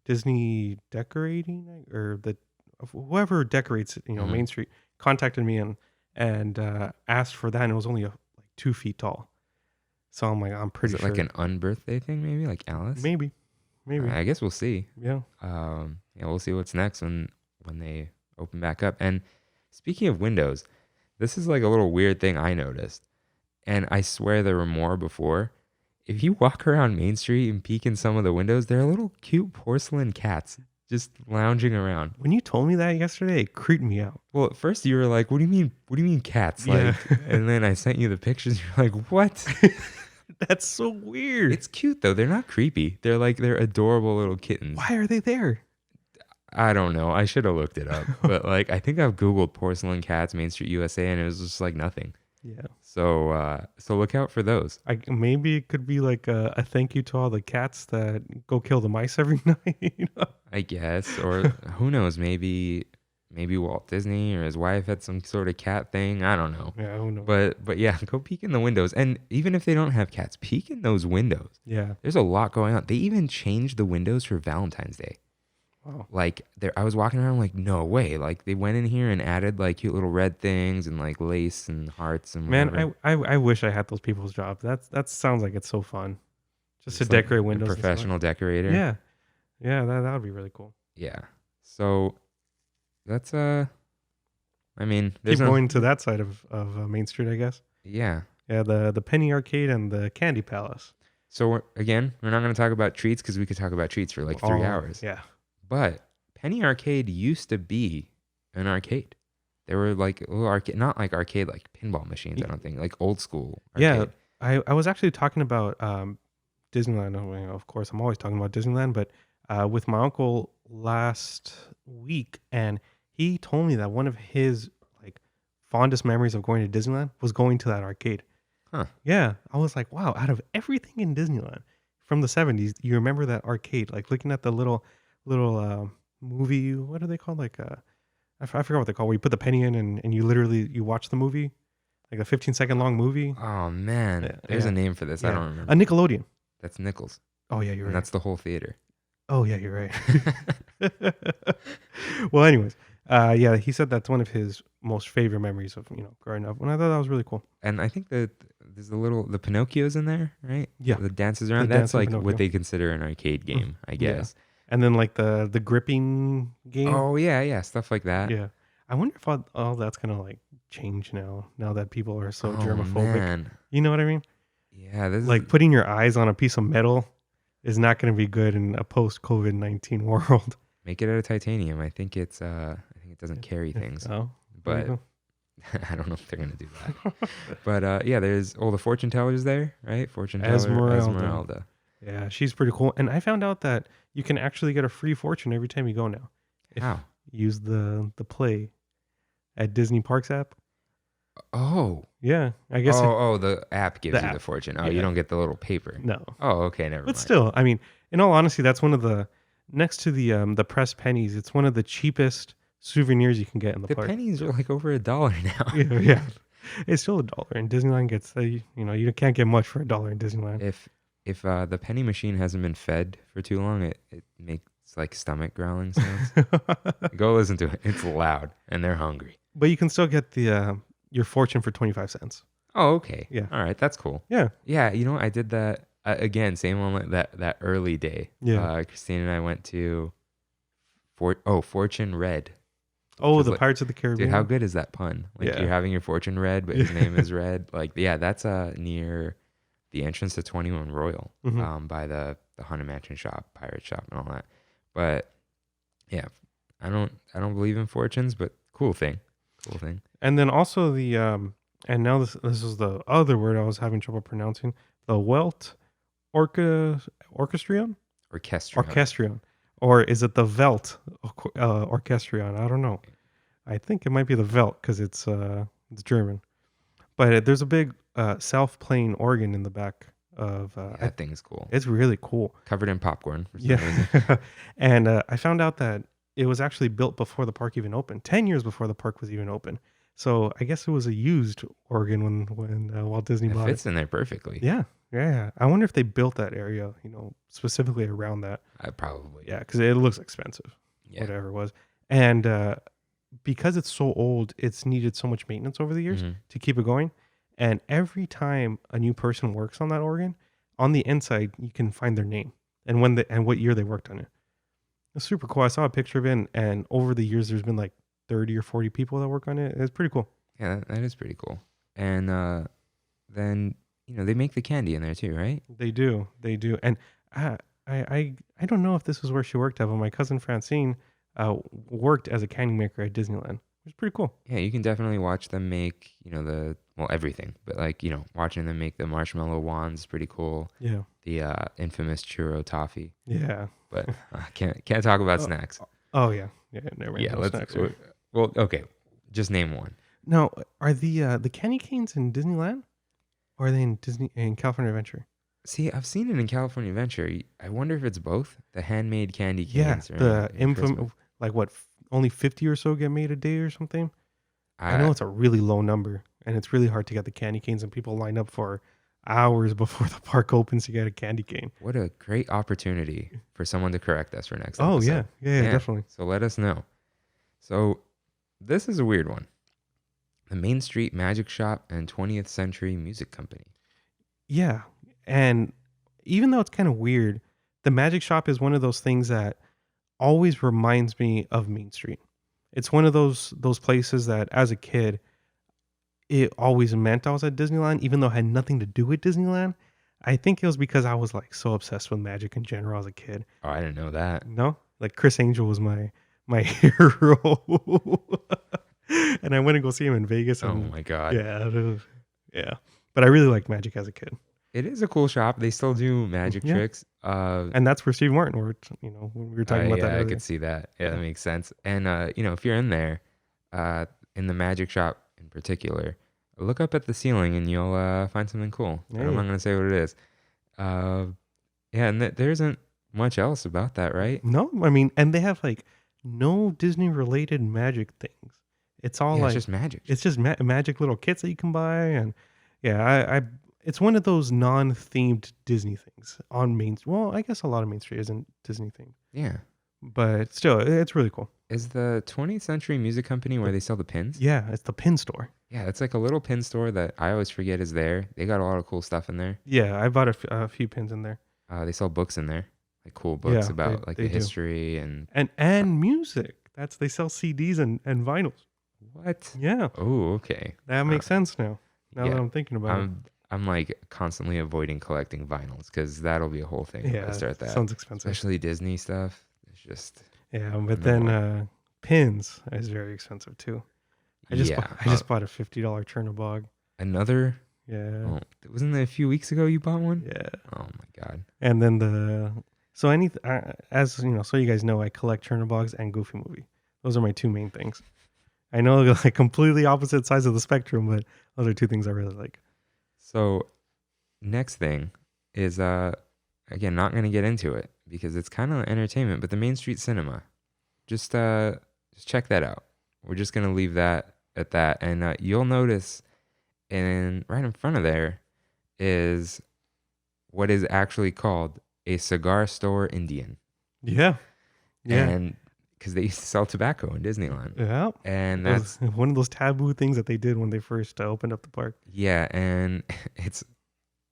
Disney decorating or whoever decorates, Mhm. Main Street contacted me and asked for that. And it was only like 2 feet tall. So I'm like, I'm Is pretty it sure. like an unbirthday thing maybe? Like Alice? Maybe. I guess we'll see. Yeah. Yeah, we'll see what's next when they open back up. And speaking of windows, this is like a little weird thing I noticed. And I swear there were more before. If you walk around Main Street and peek in some of the windows, there are little cute porcelain cats just lounging around. When you told me that yesterday, it creeped me out. Well, at first you were like, "What do you mean? What do you mean cats?" Like, Yeah. and then I sent you the pictures. You're like, "What?" That's so weird. It's cute though. They're not creepy. They're adorable little kittens. Why are they there? I don't know. I should have looked it up. But I think I've Googled porcelain cats, Main Street, USA, and it was just like nothing. Yeah. So look out for those. Maybe it could be like a thank you to all the cats that go kill the mice every night. I guess. Or who knows, maybe Walt Disney or his wife had some sort of cat thing. I don't know. Yeah, who knows? But yeah, go peek in the windows. And even if they don't have cats, peek in those windows. Yeah. There's a lot going on. They even changed the windows for Valentine's Day. Wow. I was walking around like, no way. They went in here and added cute little red things and lace and hearts and whatever. Man, I wish I had those people's jobs. That sounds like it's so fun. Just to It's like decorate a windows. and stuff. professional decorator. Yeah. Yeah, that would be really cool. Yeah. So that's there's Keep going to that side of Main Street, I guess. yeah. Yeah, the Penny Arcade and the Candy Palace. So we're not going to talk about treats because we could talk about treats for 3 hours. Yeah. But Penny Arcade used to be an arcade. There were a little arcade, not arcade pinball machines. I don't think old school. Arcade. Yeah, I was actually talking about Disneyland. Of course, I'm always talking about Disneyland, but with my uncle last week, and he told me that one of his fondest memories of going to Disneyland was going to that arcade. Huh. Yeah, I was like, wow, out of everything in Disneyland from the 70s, you remember that arcade, looking at the little movie, what are they called? I forgot what they're called, where you put the penny in and you literally, you watch the movie. like a 15-second long movie. Oh man, Yeah, there's yeah. a name for this. I Yeah. don't remember. A Nickelodeon. That's Nichols, Oh yeah, you're and right. that's the whole theater. Oh yeah, you're right. Well, anyways, yeah, he said that's one of his most favorite memories of growing up, and I thought that was really cool. And I think that there's the Pinocchios in there, right? Yeah. The dances around. The That's dancing like Pinocchio. what they consider an arcade game, I Yeah. guess. And then like the gripping game. Oh yeah, stuff like that. Yeah. I wonder if all that's gonna like change now that people are so Oh germophobic. man, You know what I mean? yeah. This Like is putting your eyes on a piece of metal is not going to be good in a post COVID-19 world. make it out of titanium. I think it doesn't carry things, Oh, there you but go. I don't know if they're gonna do that. But yeah, there's the fortune teller's there, right? Fortune teller Esmeralda. Yeah, she's pretty cool. And I found out that you can actually get a free fortune every time you go now. If How? you use the play at Disney Parks app. Oh, Yeah, I guess the app gives the you app. the fortune. Oh, Yeah. you don't get the little paper. no. Oh, okay, never But mind. still, I mean, in all honesty, that's one of the next to the pressed pennies. It's one of the cheapest souvenirs you can get in the the park. pennies are like over $1 now. Yeah, it's still $1. And Disneyland gets you can't get much for $1 in Disneyland. If the penny machine hasn't been fed for too long, it makes like stomach growling sounds. Go listen to it. It's loud, and they're hungry. But you can still get the your fortune for 25 cents. Oh, okay. Yeah. All right, that's cool. Yeah. Yeah, I did that again. Same on that early day. Yeah. Christine and I went to Fortune Red. Oh, Just the like- Pirates of the Caribbean. Dude, how good is that pun? Like Yeah. you're having your fortune read, but his name is Red. Like, yeah, that's near the entrance to 21 Royal, Mhm. by the Haunted Mansion shop, pirate shop, and all that. But yeah, I don't believe in fortunes, but cool thing. And then also the and now this is the other word I was having trouble pronouncing. The Welt Orchestrion? Orchestrion. Or is it the Welt Orchestrion? I don't know. I think it might be the Welt because it's German. But there's a big self-playing organ in the back of That thing's cool. it's really cool. Covered in popcorn for some reason. Yeah. And I found out that it was actually built before the park even opened, 10 years before the park was even open. So I guess it was a used organ when Walt Disney It bought fits it. in there perfectly. Yeah. I wonder if they built that area, specifically around that. I probably. Yeah, because it looks expensive, Yeah. whatever it was. And because it's so old, it's needed so much maintenance over the years Mhm. to keep it going. And every time a new person works on that organ, on the inside you can find their name and what year they worked on it. It's super cool. I saw a picture of it, and over the years there's been like 30 or 40 people that work on it. It's pretty cool. Yeah, that is pretty cool. And then they make the candy in there too, right? They do. And I don't know if this was where she worked at, but my cousin Francine worked as a candy maker at Disneyland. It was pretty cool. Yeah, you can definitely watch them make everything, but like watching them make the marshmallow wands is pretty cool. Yeah. The infamous churro toffee, Yeah. but can't talk about snacks. Oh yeah. Yeah. Never mind. Yeah, No let's. snacks, right? Well, okay, just name one. Now, are the candy canes in Disneyland, or are they in California Adventure? See, I've seen it in California Adventure. I wonder if it's both the handmade candy Yeah, canes. or the in Christmas. infamous, like what, only 50 or so get made a day or something. I know it's a really low number, and it's really hard to get the candy canes, and people line up for hours before the park opens to get a candy cane. What a great opportunity for someone to correct us for next Oh episode. yeah, definitely. So let us know. So this is a weird one. The Main Street Magic Shop and 20th Century Music Company. Yeah, and even though it's kind of weird, the magic shop is one of those things that always reminds me of Main Street. It's one of those places that, as a kid, it always meant I was at Disneyland, even though it had nothing to do with Disneyland. I think it was because I was like so obsessed with magic in general as a kid. Oh, I didn't know that. No, like Chris Angel was my hero, and I went to go see him in Vegas. Oh And my God. yeah. But I really liked magic as a kid. It is a cool shop. They still do magic Yeah. tricks. And that's where Steve Martin worked, when we were talking about that I earlier. could see that. Yeah, that Yeah. makes sense. And if you're in there, in the magic shop in particular, look up at the ceiling and you'll find something cool. But I'm Hey. not going to say what it is. Yeah, and there isn't much else about that, right? No, I mean, and they have like no Disney related magic things. It's all Yeah, like it's just magic. it's just magic little kits that you can buy, and yeah, I it's one of those non-themed Disney things on Main. Well, I guess a lot of Main Street isn't Disney themed, Yeah. but still, it's really cool. Is the 20th Century Music Company where they sell the pins? Yeah, it's the pin store. Yeah, it's like a little pin store that I always forget is there. They got a lot of cool stuff in there. Yeah, I bought a few pins in there. They sell books in there, like cool books Yeah, about like they the do. history and And music. They sell CDs and vinyls. what? Yeah, Oh, okay. that makes sense now. Now yeah. that I'm thinking about it. I'm like constantly avoiding collecting vinyls because that'll be a whole thing if Yeah, I start that. sounds expensive. Especially Disney stuff. It's just Yeah, but No then pins is very expensive too. I just yeah. bought a $50 Chernobog. Another. Yeah, Oh, wasn't it a few weeks ago you bought one? yeah. Oh my god. And then as you know, so you guys know, I collect Chernobyls and Goofy Movie. Those are my two main things. I know they're like completely opposite sides of the spectrum, but those are two things I really like. So next thing is again not gonna get into it because it's kind of entertainment, but the Main Street Cinema. Just check that out. We're just gonna leave that at that, and you'll notice, and right in front of there is what is actually called a cigar store Indian. Yeah, yeah, And because they used to sell tobacco in Disneyland, yeah. and It was that's one of those taboo things that they did when they first opened up the park. yeah, and it's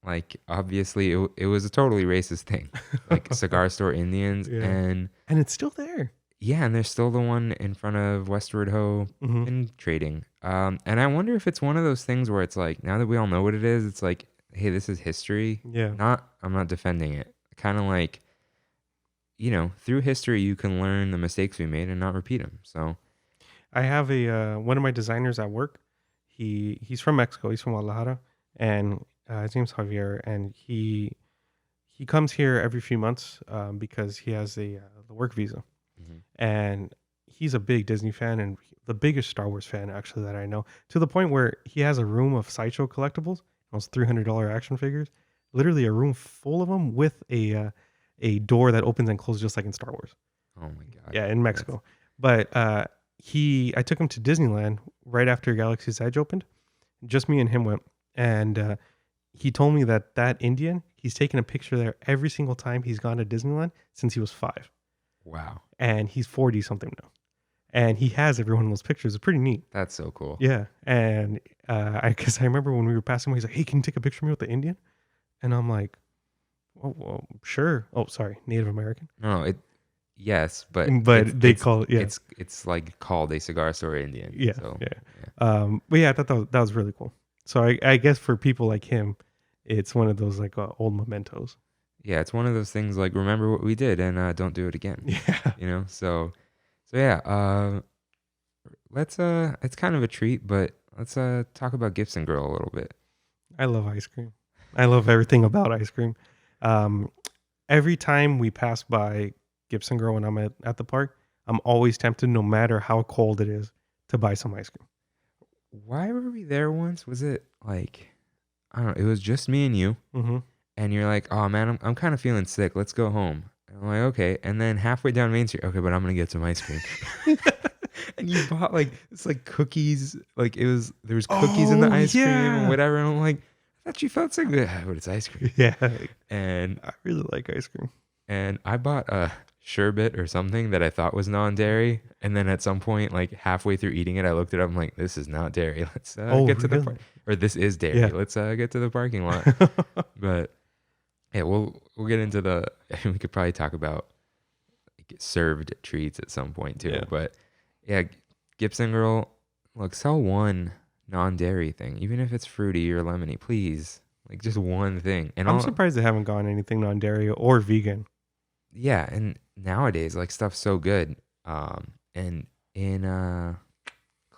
like obviously it was a totally racist thing, like cigar store Indians, Yeah. and And it's still there. yeah, and there's still the one in front of Westward Ho Mhm. in trading. And I wonder if it's one of those things where it's like now that we all know what it is, it's like, hey, this is history. Yeah. I'm not defending it. Kind of like, through history you can learn the mistakes we made and not repeat them. So I have a one of my designers at work. He's from Mexico. He's from Guadalajara, and his name's Javier. And he comes here every few months because he has the work visa, mhm. and he's a big Disney fan and the biggest Star Wars fan actually that I know. To the point where he has a room of sideshow collectibles, those $300 action figures, literally a room full of them with a door that opens and closes just like in Star Wars. Oh my god. Yeah, in Mexico. But I took him to Disneyland right after Galaxy's Edge opened. Just me and him went, and he told me that Indian, he's taken a picture there every single time he's gone to Disneyland since he was 5, Wow. and he's 40 something now, and he has every one of those pictures. It's pretty neat. That's so cool. Yeah, and I remember when we were passing him, he's like, "Hey, can you take a picture of me with the Indian?" And I'm like, "Oh, well, sure." Oh, sorry, Native American. No, yes, but They call it, yeah. it's like called a cigar store Indian. Yeah, So, yeah. But yeah, I thought that was really cool. So I guess for people like him, it's one of those like old mementos. Yeah, it's one of those things like remember what we did and don't do it again. Yeah. So yeah, let's it's kind of a treat, but let's talk about Gibson Girl a little bit. I love ice cream. I love everything about ice cream. Every time we pass by Gibson Girl when I'm at the park, I'm always tempted, no matter how cold it is, to buy some ice cream. Why were we there once? Was it like I don't know, it was just me and you, Mm-hmm. and you're like, "Oh man, I'm kind of feeling sick. Let's go home." And I'm like, "Okay." And then halfway down Main Street, "Okay, but I'm going to get some ice cream." And you bought like it's like cookies, like there was cookies in the ice cream yeah. or whatever, and I'm like, "I thought you felt so good." But it's ice cream. Yeah, And I really like ice cream. I bought a sherbet or something that I thought was non-dairy, and then at some point, like halfway through eating it, I looked it up. I'm like, "This is not dairy. Let's get to the really? or this is dairy. Yeah. Let's get to the parking lot." But yeah, we'll get into the. We could probably talk about like, served treats at some point too. Yeah. But yeah, Gibson Girl, look, sell one non-dairy thing, even if it's fruity or lemony, please. Like just one thing. And I'm surprised they haven't gone anything non-dairy or vegan. Yeah, and nowadays like stuff's so good. And in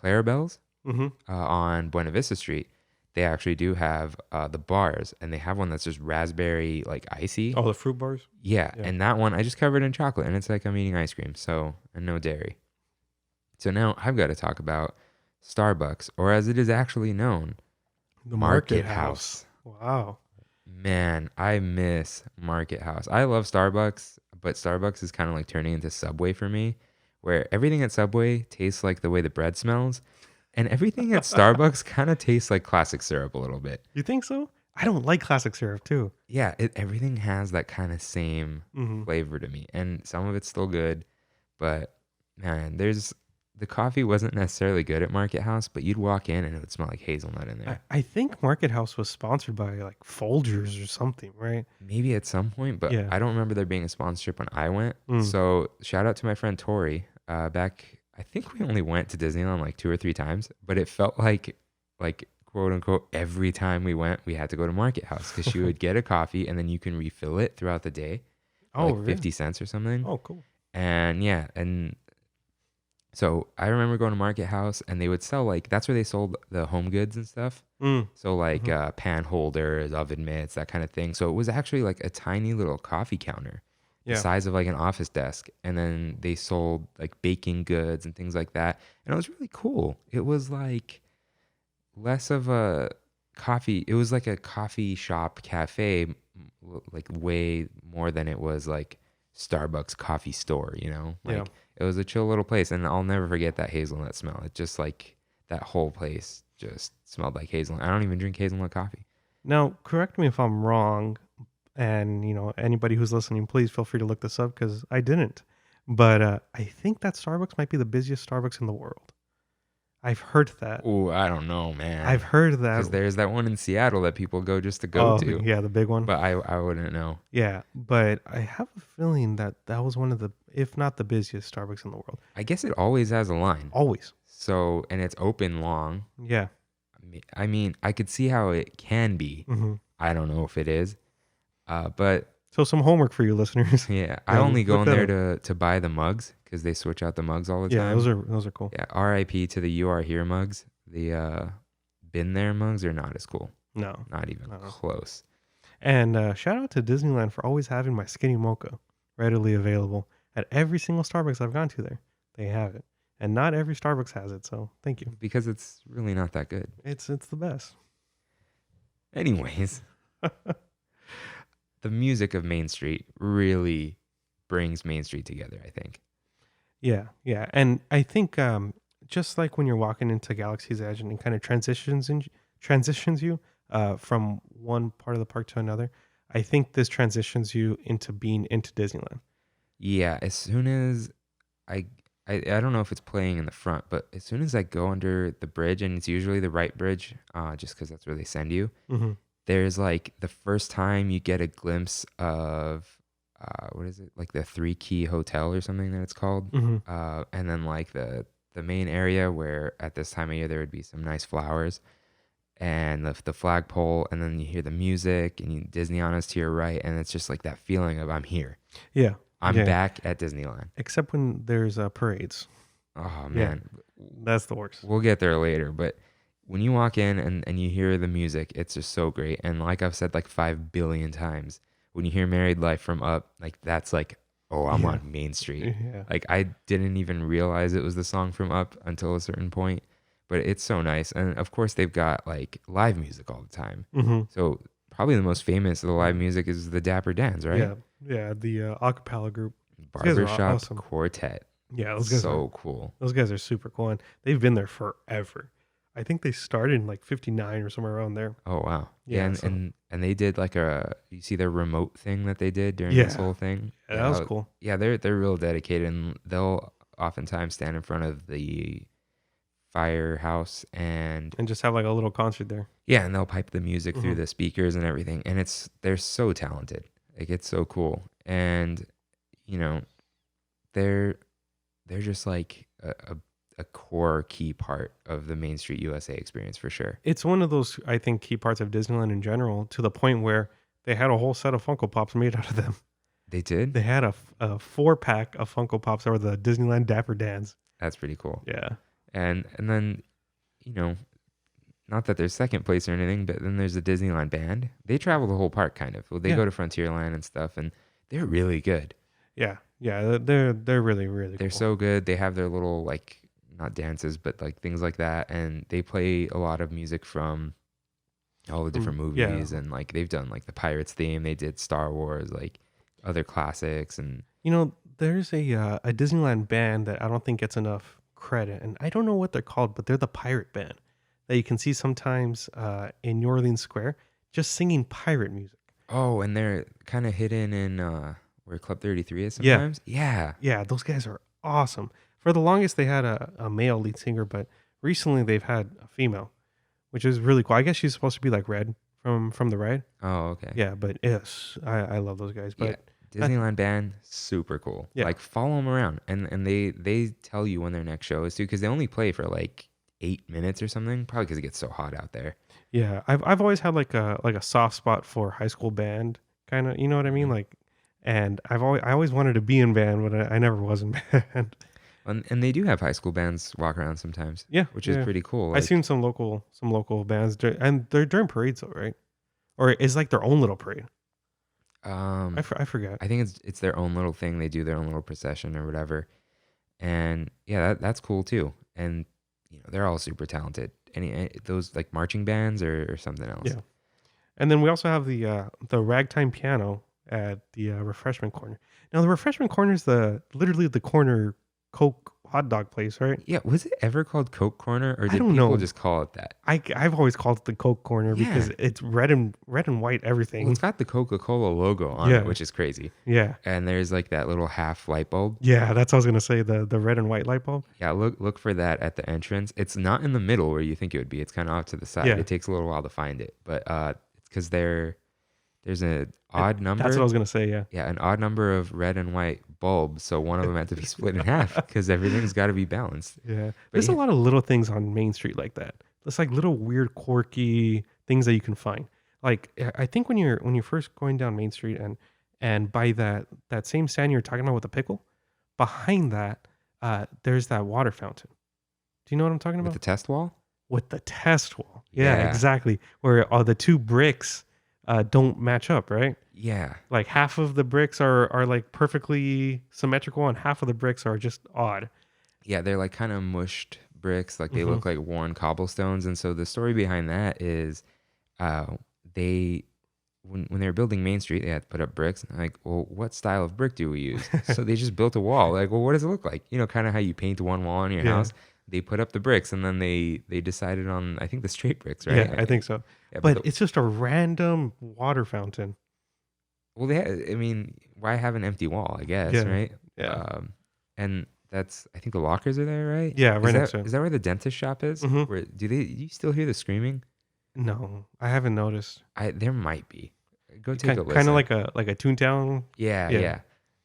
Clarabelle's Mm-hmm. on Buena Vista Street, they actually do have the bars, and they have one that's just raspberry like icy. Oh, the fruit bars? Yeah, Yeah. and that one I just covered in chocolate, and it's like I'm eating ice cream, and no dairy. So now I've got to talk about Starbucks, or as it is actually known, The Market House. Wow. Man, I miss Market House. I love Starbucks, but Starbucks is kind of like turning into Subway for me, where everything at Subway tastes like the way the bread smells, and everything at Starbucks kind of tastes like classic syrup a little bit. You think so? I don't like classic syrup too. Yeah, everything has that kind of same Mm-hmm. flavor to me, and some of it's still good, but man, the coffee wasn't necessarily good at Market House, but you'd walk in and it would smell like hazelnut in there. I think Market House was sponsored by like Folgers or something, right? Maybe at some point, but Yeah. I don't remember there being a sponsorship when I went. Mm. So shout out to my friend Tori. Back, I think we only went to Disneyland like 2 or 3 times, but it felt like quote unquote every time we went, we had to go to Market House because she would get a coffee and then you can refill it throughout the day, Oh, like really? 50 cents or something. Oh, cool. And yeah, and so I remember going to Market House and they would sell that's where they sold the home goods and stuff. Mm. So pan holders, oven mitts, that kind of thing. So it was actually like a tiny little coffee counter, Yeah. the size of like an office desk. And then they sold like baking goods and things like that. And it was really cool. It was like less of a coffee. It was like a coffee shop cafe, like way more than it was like Starbucks coffee store, Like Yeah. it was a chill little place. And I'll never forget that hazelnut smell. It just like that whole place just smelled like hazelnut. I don't even drink hazelnut coffee. Now, correct me if I'm wrong, and anybody who's listening, please feel free to look this up because I didn't. But I think that Starbucks might be the busiest Starbucks in the world. I've heard that. Oh, I don't know, man. I've heard Because that. there's that one in Seattle that people go just to go to. Yeah, the big one. But I wouldn't know. Yeah, but I have a feeling that was one of the, if not the busiest Starbucks in the world. I guess it always has a line. Always. So, and it's open long. Yeah. I mean, I could see how it can be. Mm-hmm. I don't know if it is. But So some homework for you listeners. yeah, I Yeah, only go look in that there to buy the mugs because they switch out the mugs all the Yeah, time. those are cool. Yeah, RIP to the You Are Here mugs. The Been There mugs are not as cool. No. Not even No. close. And shout out to Disneyland for always having my skinny mocha readily available at every single Starbucks I've gone to there. They have it. And not every Starbucks has it, so thank you. Because it's really not that good. It's the best. Anyways, the music of Main Street really brings Main Street together, I think. Yeah, yeah. And I think just like when you're walking into Galaxy's Edge and it kind of transitions you from one part of the park to another, I think this transitions you into being into Disneyland. Yeah, as soon as I don't know if it's playing in the front, but as soon as I go under the bridge, and it's usually the right bridge, just because that's where they send you, Mm-hmm. there's like the first time you get a glimpse of, what is it? Like the 3 Key Hotel or something that it's called. Mm-hmm. And then like the main area where at this time of year there would be some nice flowers and the flagpole, and then you hear the music and Disney on us to your right, and it's just like that feeling of I'm here. Yeah. I'm Yeah. back at Disneyland. Except when there's parades. Oh Yeah. man. That's the worst. We'll get there later, but when you walk in and you hear the music, it's just so great. And like I've said like 5 billion times, when you hear Married Life from Up, like that's like, oh, I'm Yeah. on Main Street. Yeah. Like I didn't even realize it was the song from Up until a certain point, but it's so nice. And of course they've got like live music all the time. Mm-hmm. So probably the most famous of the live music is the Dapper Dans, right? Yeah. Yeah. The acapella group. guys are Barbershop awesome. Quartet. Yeah. Those guys So cool. Those guys are super cool, and they've been there forever. I think they started in like 59 or somewhere around there. Oh wow. Yeah, Yeah, and, so- and they did like you see their remote thing that they did during this Yeah. whole thing. Yeah, that was cool. Yeah, they're real dedicated, and they'll oftentimes stand in front of the firehouse and And just have like a little concert there. yeah, and they'll pipe the music through Mhm. the speakers and everything. And they're so talented. Like it's so cool. And they're just like a core key part of the Main Street USA experience for sure. It's one of those, I think, key parts of Disneyland in general, to the point where they had a whole set of Funko Pops made out of them. They did? They had a 4-pack of Funko Pops that were the Disneyland Dapper Dans. That's pretty cool. Yeah. And then, not that there's second place or anything, but then there's the Disneyland band. They travel the whole park kind of. Well, they Yeah. go to Frontierland and stuff, and they're really good. Yeah. Yeah. They're really, really They're cool. so good. They have their little like not dances, but like things like that, and they play a lot of music from all the different yeah. movies, and like they've done like the Pirates theme. They did Star Wars, like other classics, and there's a Disneyland band that I don't think gets enough credit, and I don't know what they're called, but they're the pirate band that you can see sometimes in New Orleans Square, just singing pirate music. Oh, and they're kind of hidden in where Club 33 is Yeah, sometimes. Yeah. yeah, those guys are awesome. For the longest, they had a male lead singer, but recently they've had a female, which is really cool. I guess she's supposed to be like Red from the ride. Oh, okay. Yeah, but yes, I love those guys. Yeah. But Disneyland band, super cool. Yeah. Like follow them around, and they tell you when their next show is too, because they only play for like 8 minutes or something. Probably because it gets so hot out there. yeah, I've always had like a soft spot for high school band, kind of. You know what I mean? Mhm. Like, and I always wanted to be in band, but I never was in band. And they do have high school bands walk around sometimes, Yeah, which is yeah. pretty cool. I've Like, seen some local bands, and they're during parades though, right? Or it's like their own little parade. um, I forget. I think it's their own little thing. They do their own little procession or whatever, and yeah, that's cool too. And they're all super talented. Any those like marching bands or something else. Yeah. And then we also have the ragtime piano at the refreshment corner. Now the refreshment corner is literally the corner Coke hot dog place, right? Yeah, was it ever called Coke Corner, or I did don't people know. just call it that? I've always called it the Coke corner because Yeah. it's red and white Well, everything. it's got the Coca-Cola logo on Yeah. it, which is crazy. Yeah. And there's like that little half light bulb. Yeah, that's what I was gonna say, the red and white light bulb. Yeah, look for that at the entrance. It's not in the middle where you think it would be. It's kind of off to the side. Yeah. It takes a little while to find it, but it's because there's an odd number. That's what I was gonna say, yeah. Yeah, an odd number of red and white bulbs, so one of them had to be split in half because everything's got to be balanced. Yeah. But There's yeah. a lot of little things on Main Street like that. It's like little weird quirky things that you can find. Like I think when you're first going down Main Street and by that same stand you're talking about with the pickle, behind that there's that water fountain. Do you know what I'm talking With about? the test wall? With the test wall. Yeah, Yeah. exactly. Where the two bricks don't match up, right? Yeah. Like half of the bricks are like perfectly symmetrical and half of the bricks are just odd. Yeah, they're like kind of mushed bricks, like they Mhm. look like worn cobblestones. And so the story behind that is they when they were building Main Street, they had to put up bricks. And like, well, what style of brick do we use? So they just built a wall. Like, well, what does it look like? Kind of how you paint one wall in your Yeah. house. They put up the bricks, and then they decided on, I think, the straight bricks, right? Yeah, I think so. Yeah, But it's just a random water fountain. well, I mean, why have an empty wall? I guess, Yeah, right? yeah. And that's, I think the lockers are there, right? Yeah, right Is next that, to it. is that where the dentist shop is? Mhm. Where do you still hear the screaming? No, I haven't noticed. There might be. Go take a listen. Kind of like a Toontown. Yeah, Yeah. yeah.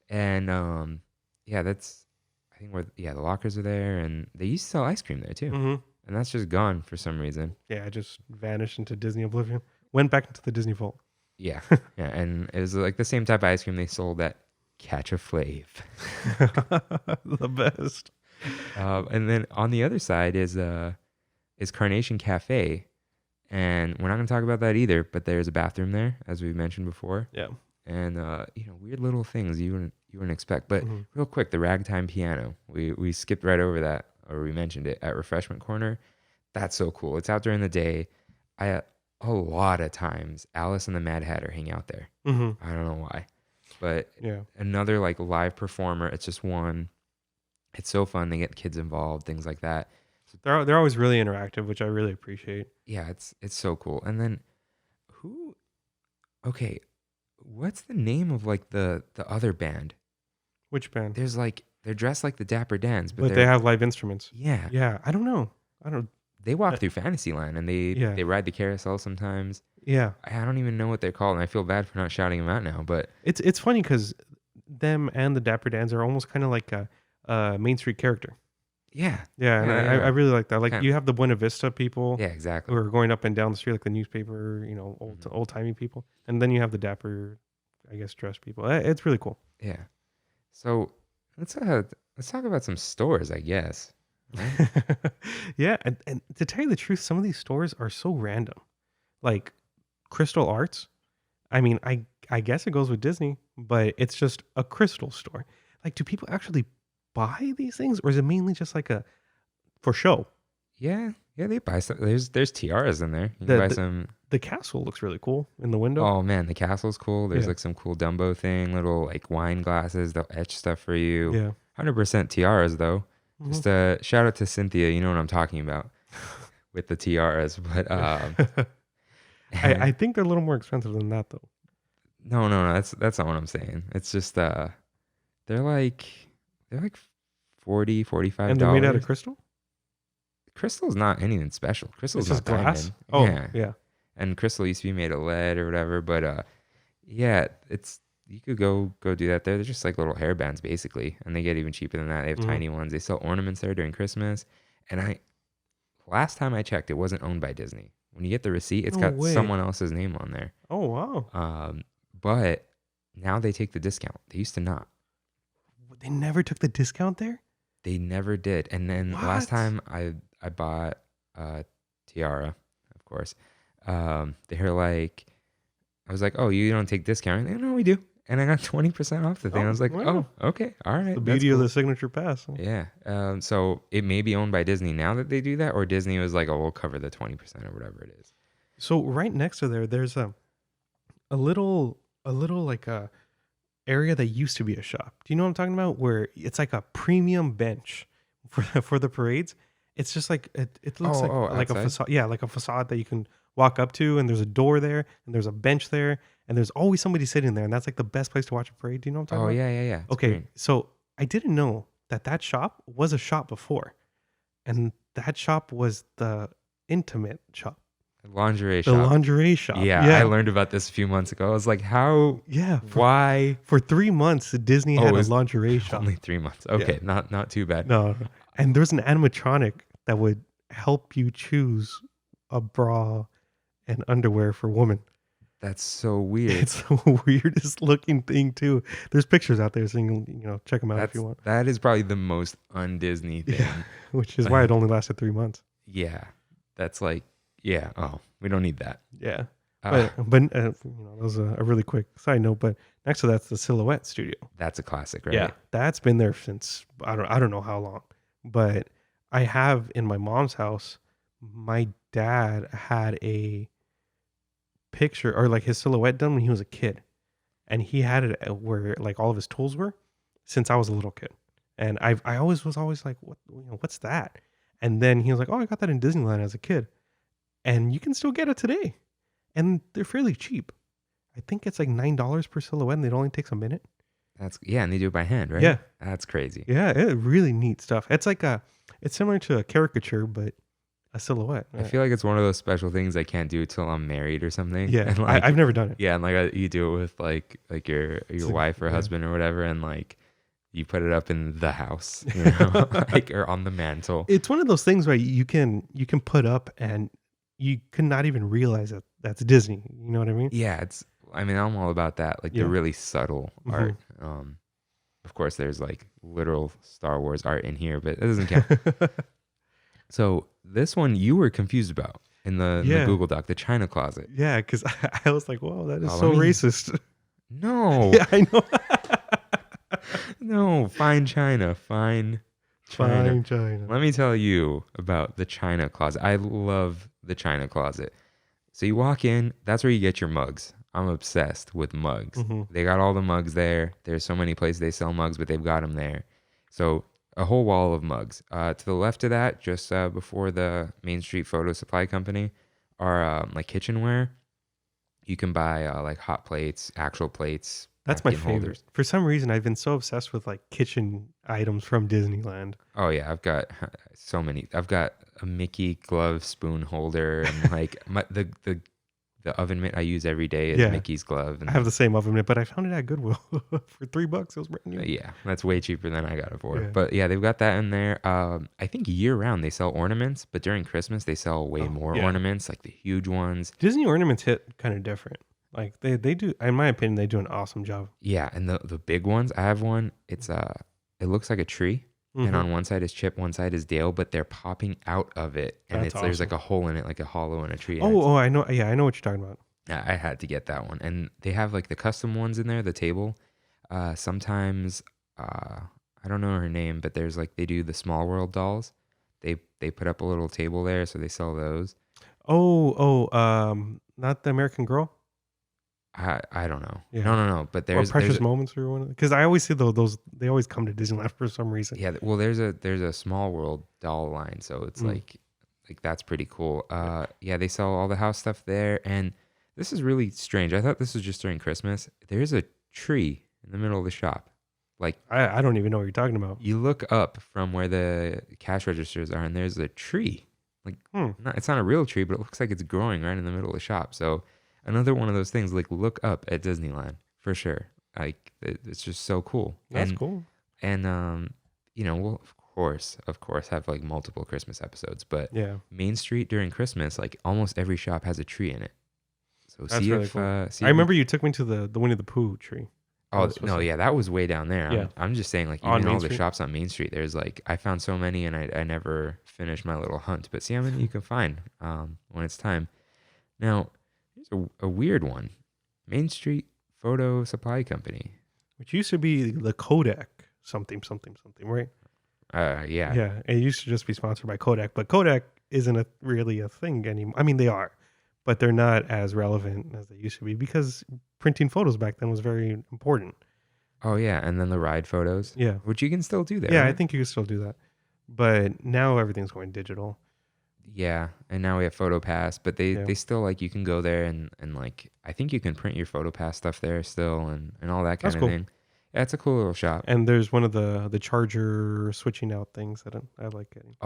And yeah, that's, I think where, yeah, the lockers are there, and they used to sell ice cream there too. Hmm. And that's just gone for some reason. Yeah, it just vanished into Disney oblivion. Went back into the Disney vault. Yeah. Yeah, and it was like the same type of ice cream they sold at Catch a Flave. The best. And then on the other side is Carnation Cafe, and we're not going to talk about that either, but there's a bathroom there, as we mentioned before. Yeah. And weird little things you wouldn't expect. But Mhm. real quick, the ragtime piano, we skipped right over that, or we mentioned it at Refreshment Corner. That's so cool. It's out during the day. A lot of times Alice and the Mad Hatter hang out there. Hmm. I don't know why, but Yeah. another like live performer. It's just one. It's so fun. They get kids involved, things like that. They're always really interactive, which I really appreciate. Yeah, it's so cool. And then who? Okay, what's the name of like the other band? Which band? There's like they're dressed like the Dapper Dans, But they they're have live instruments. yeah. Yeah, I don't know. I don't. They walk Uh, through Fantasyland and Yeah. they ride the carousel sometimes. Yeah, I don't even know what they're called, and I feel bad for not shouting them out now. But it's funny because them and the Dapper Dans are almost kind of like a Main Street character. yeah, Yeah, and Yeah, yeah. I really like that. Like Kinda- you have the Buena Vista people yeah, who exactly. are going up and down the street, like the newspaper, old timey people, and then you have the Dapper, I guess, dressed people. It's really cool. Yeah. So let's talk about some stores, I guess. Yeah, and to tell you the truth, some of these stores are so random. Like Crystal Arts. I mean, I guess it goes with Disney, but it's just a crystal store. Like, do people actually buy these things, or is it mainly just like a for show? Yeah, Yeah, they buy stuff. There's tiaras in there. You can The, buy the some. the castle looks really cool in the window. Oh man, the castle's cool. There's Yeah. like some cool Dumbo thing, little like wine glasses. They'll etch stuff for you. Yeah. 100% tiaras though. Mhm. Just shout out to Cynthia. You know what I'm talking about with the tiaras. But I think they're a little more expensive than that though. no. That's not what I'm saying. It's just they're like 40, 45 And they're made out of dollars. crystal? Crystal's not anything special. Crystal's It's just not glass? diamond. Oh, yeah. And crystal used to be made of lead or whatever, but yeah, it's you could go do that there. They're just like little hairbands basically, and they get even cheaper than that. They have Mhm. tiny ones. They sell ornaments there during Christmas, and last time I checked, it wasn't owned by Disney. When you get the receipt, it's No got way. someone else's name on there. Oh, wow. But now they take the discount. They used to not. They never took the discount there? They never did. And then last What? time I bought a tiara, of course. They were like, I was like, oh, you don't take discount? They, no, we do. And I got 20% off the thing. Oh, I was like, wow. oh, okay, all right. The that's beauty of cool. the signature pass. Huh? Yeah. So it may be owned by Disney now that they do that, or Disney was like, oh, we'll cover the 20% or whatever it is. So right next to there's a little like a area that used to be a shop. Do you know what I'm talking about? Where it's like a premium bench for the parades. It's just like it looks like a outside? facade. Yeah, like a facade that you can walk up to, and there's a door there, and there's a bench there, and there's always somebody sitting there, and that's like the best place to watch a parade. Do you know what I'm talking Oh, about? yeah. It's Okay, great. so I didn't know that shop was a shop before, and that shop was the intimate shop, Lingerie the shop. lingerie shop. Yeah, I learned about this a few months ago. I was like, how? Yeah. Why? For 3 months, Disney Oh, had it a was lingerie shop. Only 3 months. Okay, not too bad. No, and there's an animatronic that would help you choose a bra and underwear for women. That's so weird. It's the weirdest looking thing too. There's pictures out there, so you can check them out if you want. That is probably the most un-Disney thing. Yeah, which is why it only lasted 3 months. Yeah, that's like, yeah. Oh, we don't need that. Yeah, Uh, but that was a really quick side note. But next to that's the Silhouette Studio. That's a classic, right? Yeah, that's been there since I don't know how long, but I have in my mom's house. My dad had a picture or like his silhouette done when he was a kid, and he had it where like all of his tools were since I was a little kid, and I always was like, what's that? And then he was like, oh, I got that in Disneyland as a kid, and you can still get it today, and they're fairly cheap. I think it's like $9 per silhouette, and it only takes a minute. And they do it by hand, right? Yeah. That's crazy. Yeah, it really neat stuff. It's like it's similar to a caricature, but a silhouette. I feel like it's one of those special things I can't do till I'm married or something. Yeah, And like, I've never done it. yeah, and like you do it with like your like- wife or yeah. husband or whatever, and like you put it up in the house, you know, like or on the mantle. It's one of those things where you can put up and you could not even realize that that's Disney. You know what I mean? Yeah, I'm all about that, like Yeah. the really subtle Mhm. art. Of course, there's like literal Star Wars art in here, but it doesn't count. So this one you were confused about in the Yeah. Google Doc, the China closet. Yeah, because I was like, "Whoa, that is Oh, so let me- racist." No, Yeah, I know. no, fine China, fine China. Fine China. Let me tell you about the China closet. I love the China closet. So you walk in, that's where you get your mugs. I'm obsessed with mugs. Mhm. They got all the mugs there. There's so many places they sell mugs, but they've got them there. So a whole wall of mugs. To the left of that, just before the Main Street Photo Supply Company, are like kitchenware. You can buy like hot plates, actual plates. That's my napkin favorite. holders. For some reason, I've been so obsessed with like kitchen items from Disneyland. Oh yeah, I've got so many. I've got a Mickey glove spoon holder and like the oven mitt I use every day is Yeah. Mickey's glove. And I have the same oven mitt, but I found it at Goodwill for $3. It was brand new. yeah, that's way cheaper than I got it for. Yeah. But yeah, they've got that in there. I think year round they sell ornaments, but during Christmas they sell way more yeah. ornaments, like the huge ones. Disney ornaments hit kind of different. Like they do, in my opinion, they do an awesome job. Yeah, and the big ones. I have one. It's it looks like a tree. And Mhm. on one side is Chip, one side is Dale, but they're popping out of it, and That's there's like awesome. a hole in it, like a hollow in a tree. Oh, I know. Yeah, I know what you're talking about. I had to get that one, and they have like the custom ones in there. The table, sometimes I don't know her name, but there's like they do the Small World dolls. they put up a little table there, so they sell those. Not the American Girl I don't know. Yeah. No. But or there's Precious Moments or one because I always see those. They always come to Disneyland for some reason. yeah. Well, there's a Small World doll line, so it's like that's pretty cool. Yeah, they sell all the house stuff there, and this is really strange. I thought this was just during Christmas. There's a tree in the middle of the shop. Like I don't even know what you're talking about. you look up from where the cash registers are, and there's a tree. Like it's not a real tree, but it looks like it's growing right in the middle of the shop. So another one of those things. Like look up at Disneyland for sure. Like it's just so cool. That's cool. And we'll of course have like multiple Christmas episodes, but Yeah. Main Street during Christmas, like almost every shop has a tree in it. So That's see really if cool. I remember you took me to the Winnie the Pooh tree. Oh was no, yeah, that was way down there. Yeah. I'm just saying, like On even Main all the Street? shops on Main Street, there's like I found so many, and I never finished my little hunt. But see how many you can find when it's time. Now, here's a weird one: Main Street Photo Supply Company. Which used to be the Kodak something, right? Yeah. Yeah. It used to just be sponsored by Kodak, but Kodak isn't really a thing anymore. I mean, they are, but they're not as relevant as they used to be because printing photos back then was very important. Oh yeah, and then the ride photos. Yeah. Which you can still do there. Yeah, I right? think you can still do that. But now everything's going digital. Yeah, and now we have PhotoPass, but Yeah. they still like you can go there and like I think you can print your PhotoPass stuff there still and all that kind That's of cool. thing. Yeah, it's a cool little shop. And there's one of the charger switching out things that I like getting.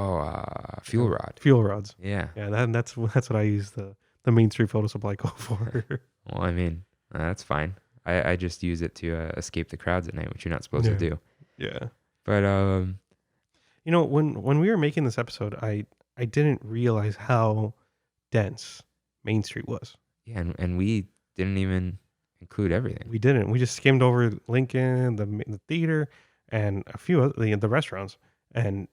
Fuel rod. Fuel rods. Yeah. Yeah, that's what I use the Main Street Photo Supply code for. Well, I mean, that's fine. I just use it to escape the crowds at night, which you're not supposed to do. Yeah. But when we were making this episode, I didn't realize how dense Main Street was. yeah, and we didn't even include everything. We didn't. We just skimmed over Lincoln, the theater, and a few other the restaurants, and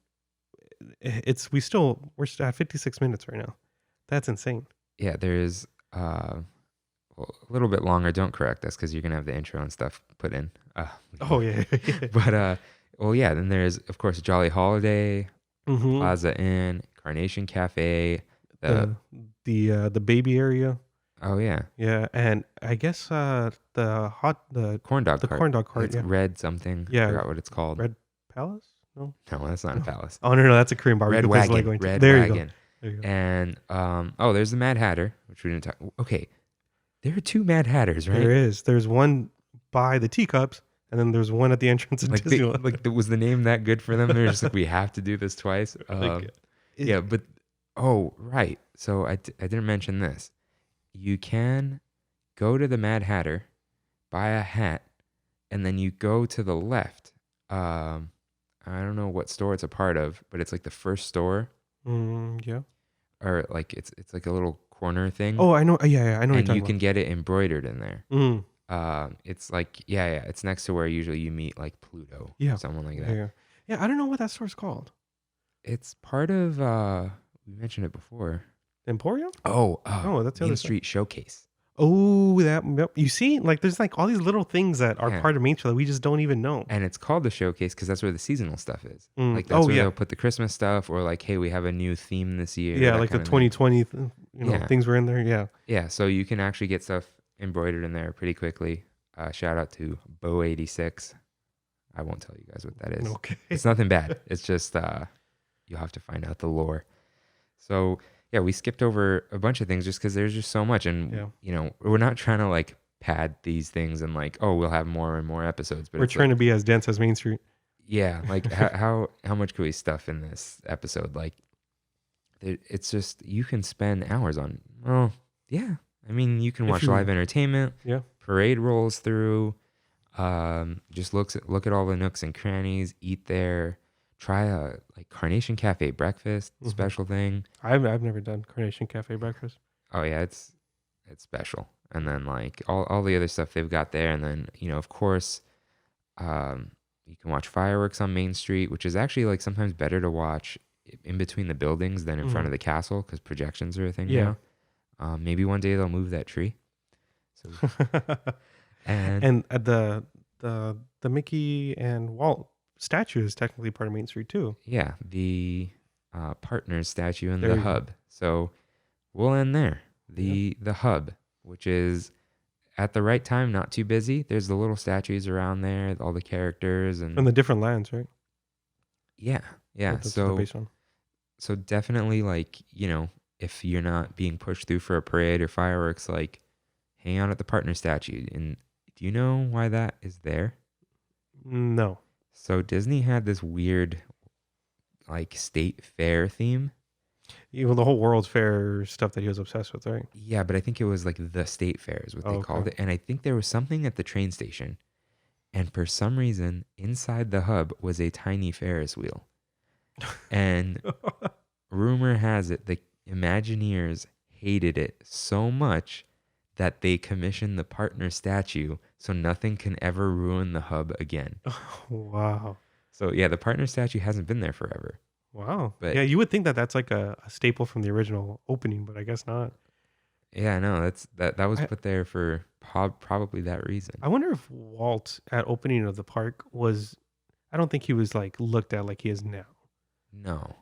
we're still at 56 minutes right now. That's insane. Yeah, there's well, a little bit longer. Don't correct us because you're gonna have the intro and stuff put in. Oh yeah. But well, yeah. Then there's of course Jolly Holiday, Mhm. Plaza Inn, Carnation Cafe. The baby area. Oh yeah, Yeah, and I guess the corn dog the cart. corn dog cart. It's Yeah, red something. Yeah. I forgot what it's called. Red Palace. No. No, that's not a palace. Oh no, that's a Korean barbecue. Red place I like Wagon. going to. Red There Wagon. you go. There you go. And there's the Mad Hatter, which we didn't talk. Okay, there are two Mad Hatters, right? There is. There's one by the teacups, and then there's one at the entrance of Like, Disneyland. was the name that good for them? They're just like, we have to do this twice. Yeah, but right. So I didn't mention this. You can go to the Mad Hatter, buy a hat, and then you go to the left. I don't know what store it's a part of, but it's like the first store, Yeah. or like it's like a little corner thing. Oh, I know. Yeah, I know. and what you you're can get it embroidered in there. talking about. It's like it's next to where usually you meet like Pluto, Yeah. or someone like that. Yeah. I don't know what that store's called. It's part of we mentioned it before. Emporium. Oh, that's the Main other side. Street Showcase. Oh, yep. You see, like there's like all these little things that are Yeah. part of Main Street that we just don't even know. And it's called the Showcase because that's where the seasonal stuff is. Mm. Like that's Oh, where yeah. they'll put the Christmas stuff, or like, hey, we have a new theme this year. Yeah, that like the kind of thing. 2020, Yeah. things were in there. Yeah. Yeah, so you can actually get stuff embroidered in there pretty quickly. Shout out to Bo86. I won't tell you guys what that is. Okay. It's nothing bad. It's just you'll have to find out the lore. So yeah, we skipped over a bunch of things just because there's just so much, and we're not trying to like pad these things and like, oh, we'll have more and more episodes. But We're it's trying like, to be as dense as Main Street. yeah, like how much can we stuff in this episode? Like, it's just you can spend hours on. Well, yeah, I mean you can If watch you- live entertainment. Yeah. Parade rolls through. Just look at all the nooks and crannies. Eat there. Try a like Carnation Cafe breakfast Mhm. special thing. I've never done Carnation Cafe breakfast. Oh yeah, it's special. And then like all the other stuff they've got there, and then of course, you can watch fireworks on Main Street, which is actually like sometimes better to watch in between the buildings than in front of the castle because projections are a thing Yeah. now. Maybe one day they'll move that tree. So and And the Mickey and Walt statue is technically part of Main Street too. yeah, the partners statue in There the you go. hub. So we'll end there. The hub, which is at the right time, not too busy. There's the little statues around there, all the characters, From and the different lands, right? yeah. That's what they're based on. So definitely, like, if you're not being pushed through for a parade or fireworks, like, hang out at the partner statue. And do you know why that is there? No. So Disney had this weird, like, state fair theme. Even the whole World's Fair stuff that he was obsessed with, right? Yeah, but I think it was like the state fair is what they called it. And I think there was something at the train station. And for some reason, inside the hub was a tiny Ferris wheel. And rumor has it the Imagineers hated it so much that they commissioned the partner statue so nothing can ever ruin the hub again. Wow. So yeah, the partner statue hasn't been there forever. Wow. But yeah, you would think that that's like a staple from the original opening, but I guess not. yeah, no, that was put there for probably that reason. I wonder if Walt at opening of the park was, I don't think he was like looked at like he is now. No.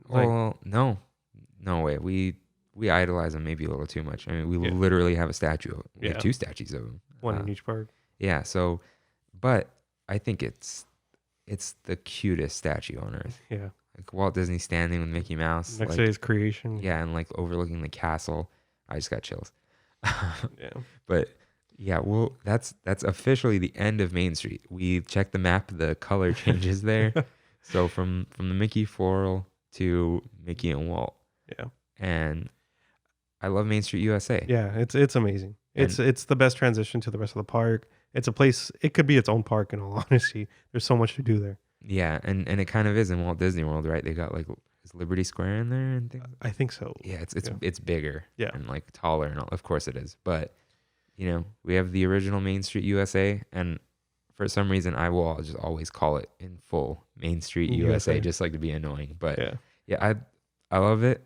Like, Well, no way. We idolize him maybe a little too much. I mean, we Yeah. literally have a statue. We have Yeah. 2 statues of him. one in each park. Yeah. So, but I think it's the cutest statue on earth. Yeah. Like Walt Disney standing with Mickey Mouse. Next like, to his creation. yeah, and like overlooking the castle. I just got chills. Yeah. But yeah, well, that's officially the end of Main Street. We checked the map. The color changes there. So from the Mickey floral to Mickey and Walt. Yeah. And I love Main Street, USA. Yeah. It's amazing. It's the best transition to the rest of the park. It's a place, it could be its own park in all honesty. There's so much to do there. Yeah, and it kind of is in Walt Disney World, right? They got like, is Liberty Square in there and things? I think so. Yeah, it's bigger. Yeah. And like taller and all. Of course it is. But we have the original Main Street USA, and for some reason I will just always call it in full Main Street USA, just like to be annoying. But yeah, I love it.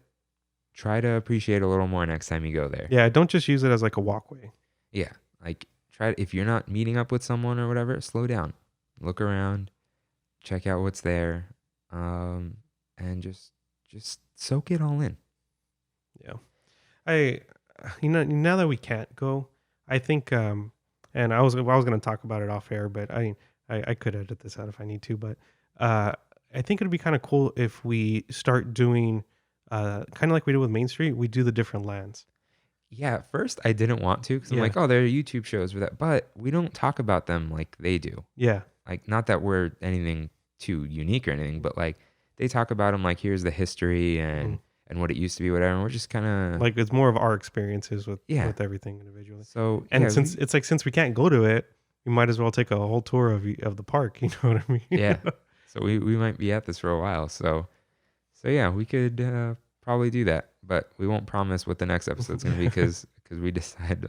Try to appreciate a little more next time you go there. Yeah, don't just use it as like a walkway. Yeah, like if you're not meeting up with someone or whatever, slow down, look around, check out what's there, and just soak it all in. Yeah, now that we can't go, I think, and I was going to talk about it off air, but I could edit this out if I need to, but I think it'd be kind of cool if we start doing, kind of like we did with Main Street, we do the different lands. Yeah, at first I didn't want to because I'm like, oh, there are YouTube shows for that, but we don't talk about them like they do. Yeah, like not that we're anything too unique or anything, but like they talk about them like here's the history and what it used to be, whatever. And we're just kind of like it's more of our experiences with everything individually. So since we can't go to it, we might as well take a whole tour of the park. You know what I mean? Yeah. So we might be at this for a while. So yeah, we could probably do that, but we won't promise what the next episode's going to be because we decide.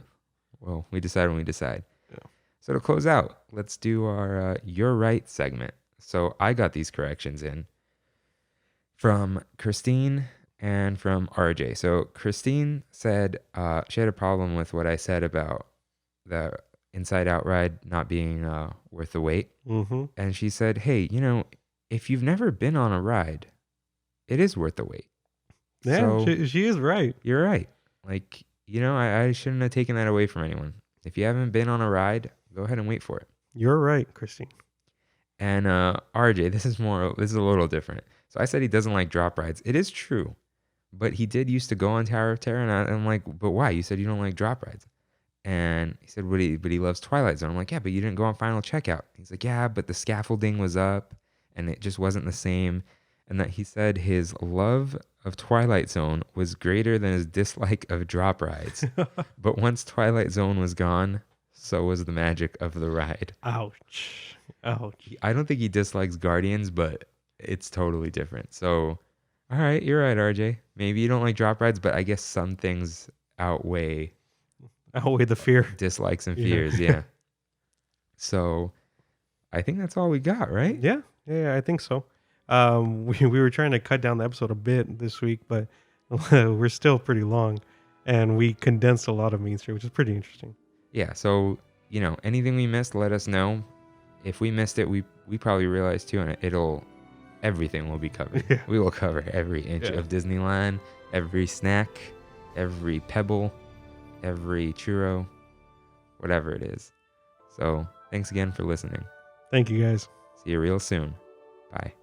Well, we decide when we decide. Yeah. So to close out, let's do our You're Right segment. So I got these corrections in from Christine and from RJ. So Christine said she had a problem with what I said about the Inside Out ride not being worth the wait. Mm-hmm. And she said, hey, if you've never been on a ride, it is worth the wait. Yeah, so, she is right. You're right. Like, I shouldn't have taken that away from anyone. If you haven't been on a ride, go ahead and wait for it. You're right, Christine. And RJ, this is a little different. So I said he doesn't like drop rides. It is true. But he did used to go on Tower of Terror, and I'm like, but why? You said you don't like drop rides. And he said, but he loves Twilight Zone. I'm like, yeah, but you didn't go on Final Checkout. He's like, yeah, but the scaffolding was up, and it just wasn't the same. And that he said his love of Twilight Zone was greater than his dislike of drop rides. But once Twilight Zone was gone, so was the magic of the ride. Ouch. I don't think he dislikes Guardians, but it's totally different. So, all right, you're right, RJ. Maybe you don't like drop rides, but I guess some things outweigh the fear. Dislikes and fears, yeah. So, I think that's all we got, right? Yeah, I think so. We were trying to cut down the episode a bit this week, but we're still pretty long, and we condensed a lot of Main Street, which is pretty interesting. Yeah, so, anything we missed, let us know. If we missed it, we probably realized too, and everything will be covered. Yeah. We will cover every inch Yeah. of Disneyland, every snack, every pebble, every churro, whatever it is. So thanks again for listening. Thank you, guys. See you real soon. Bye.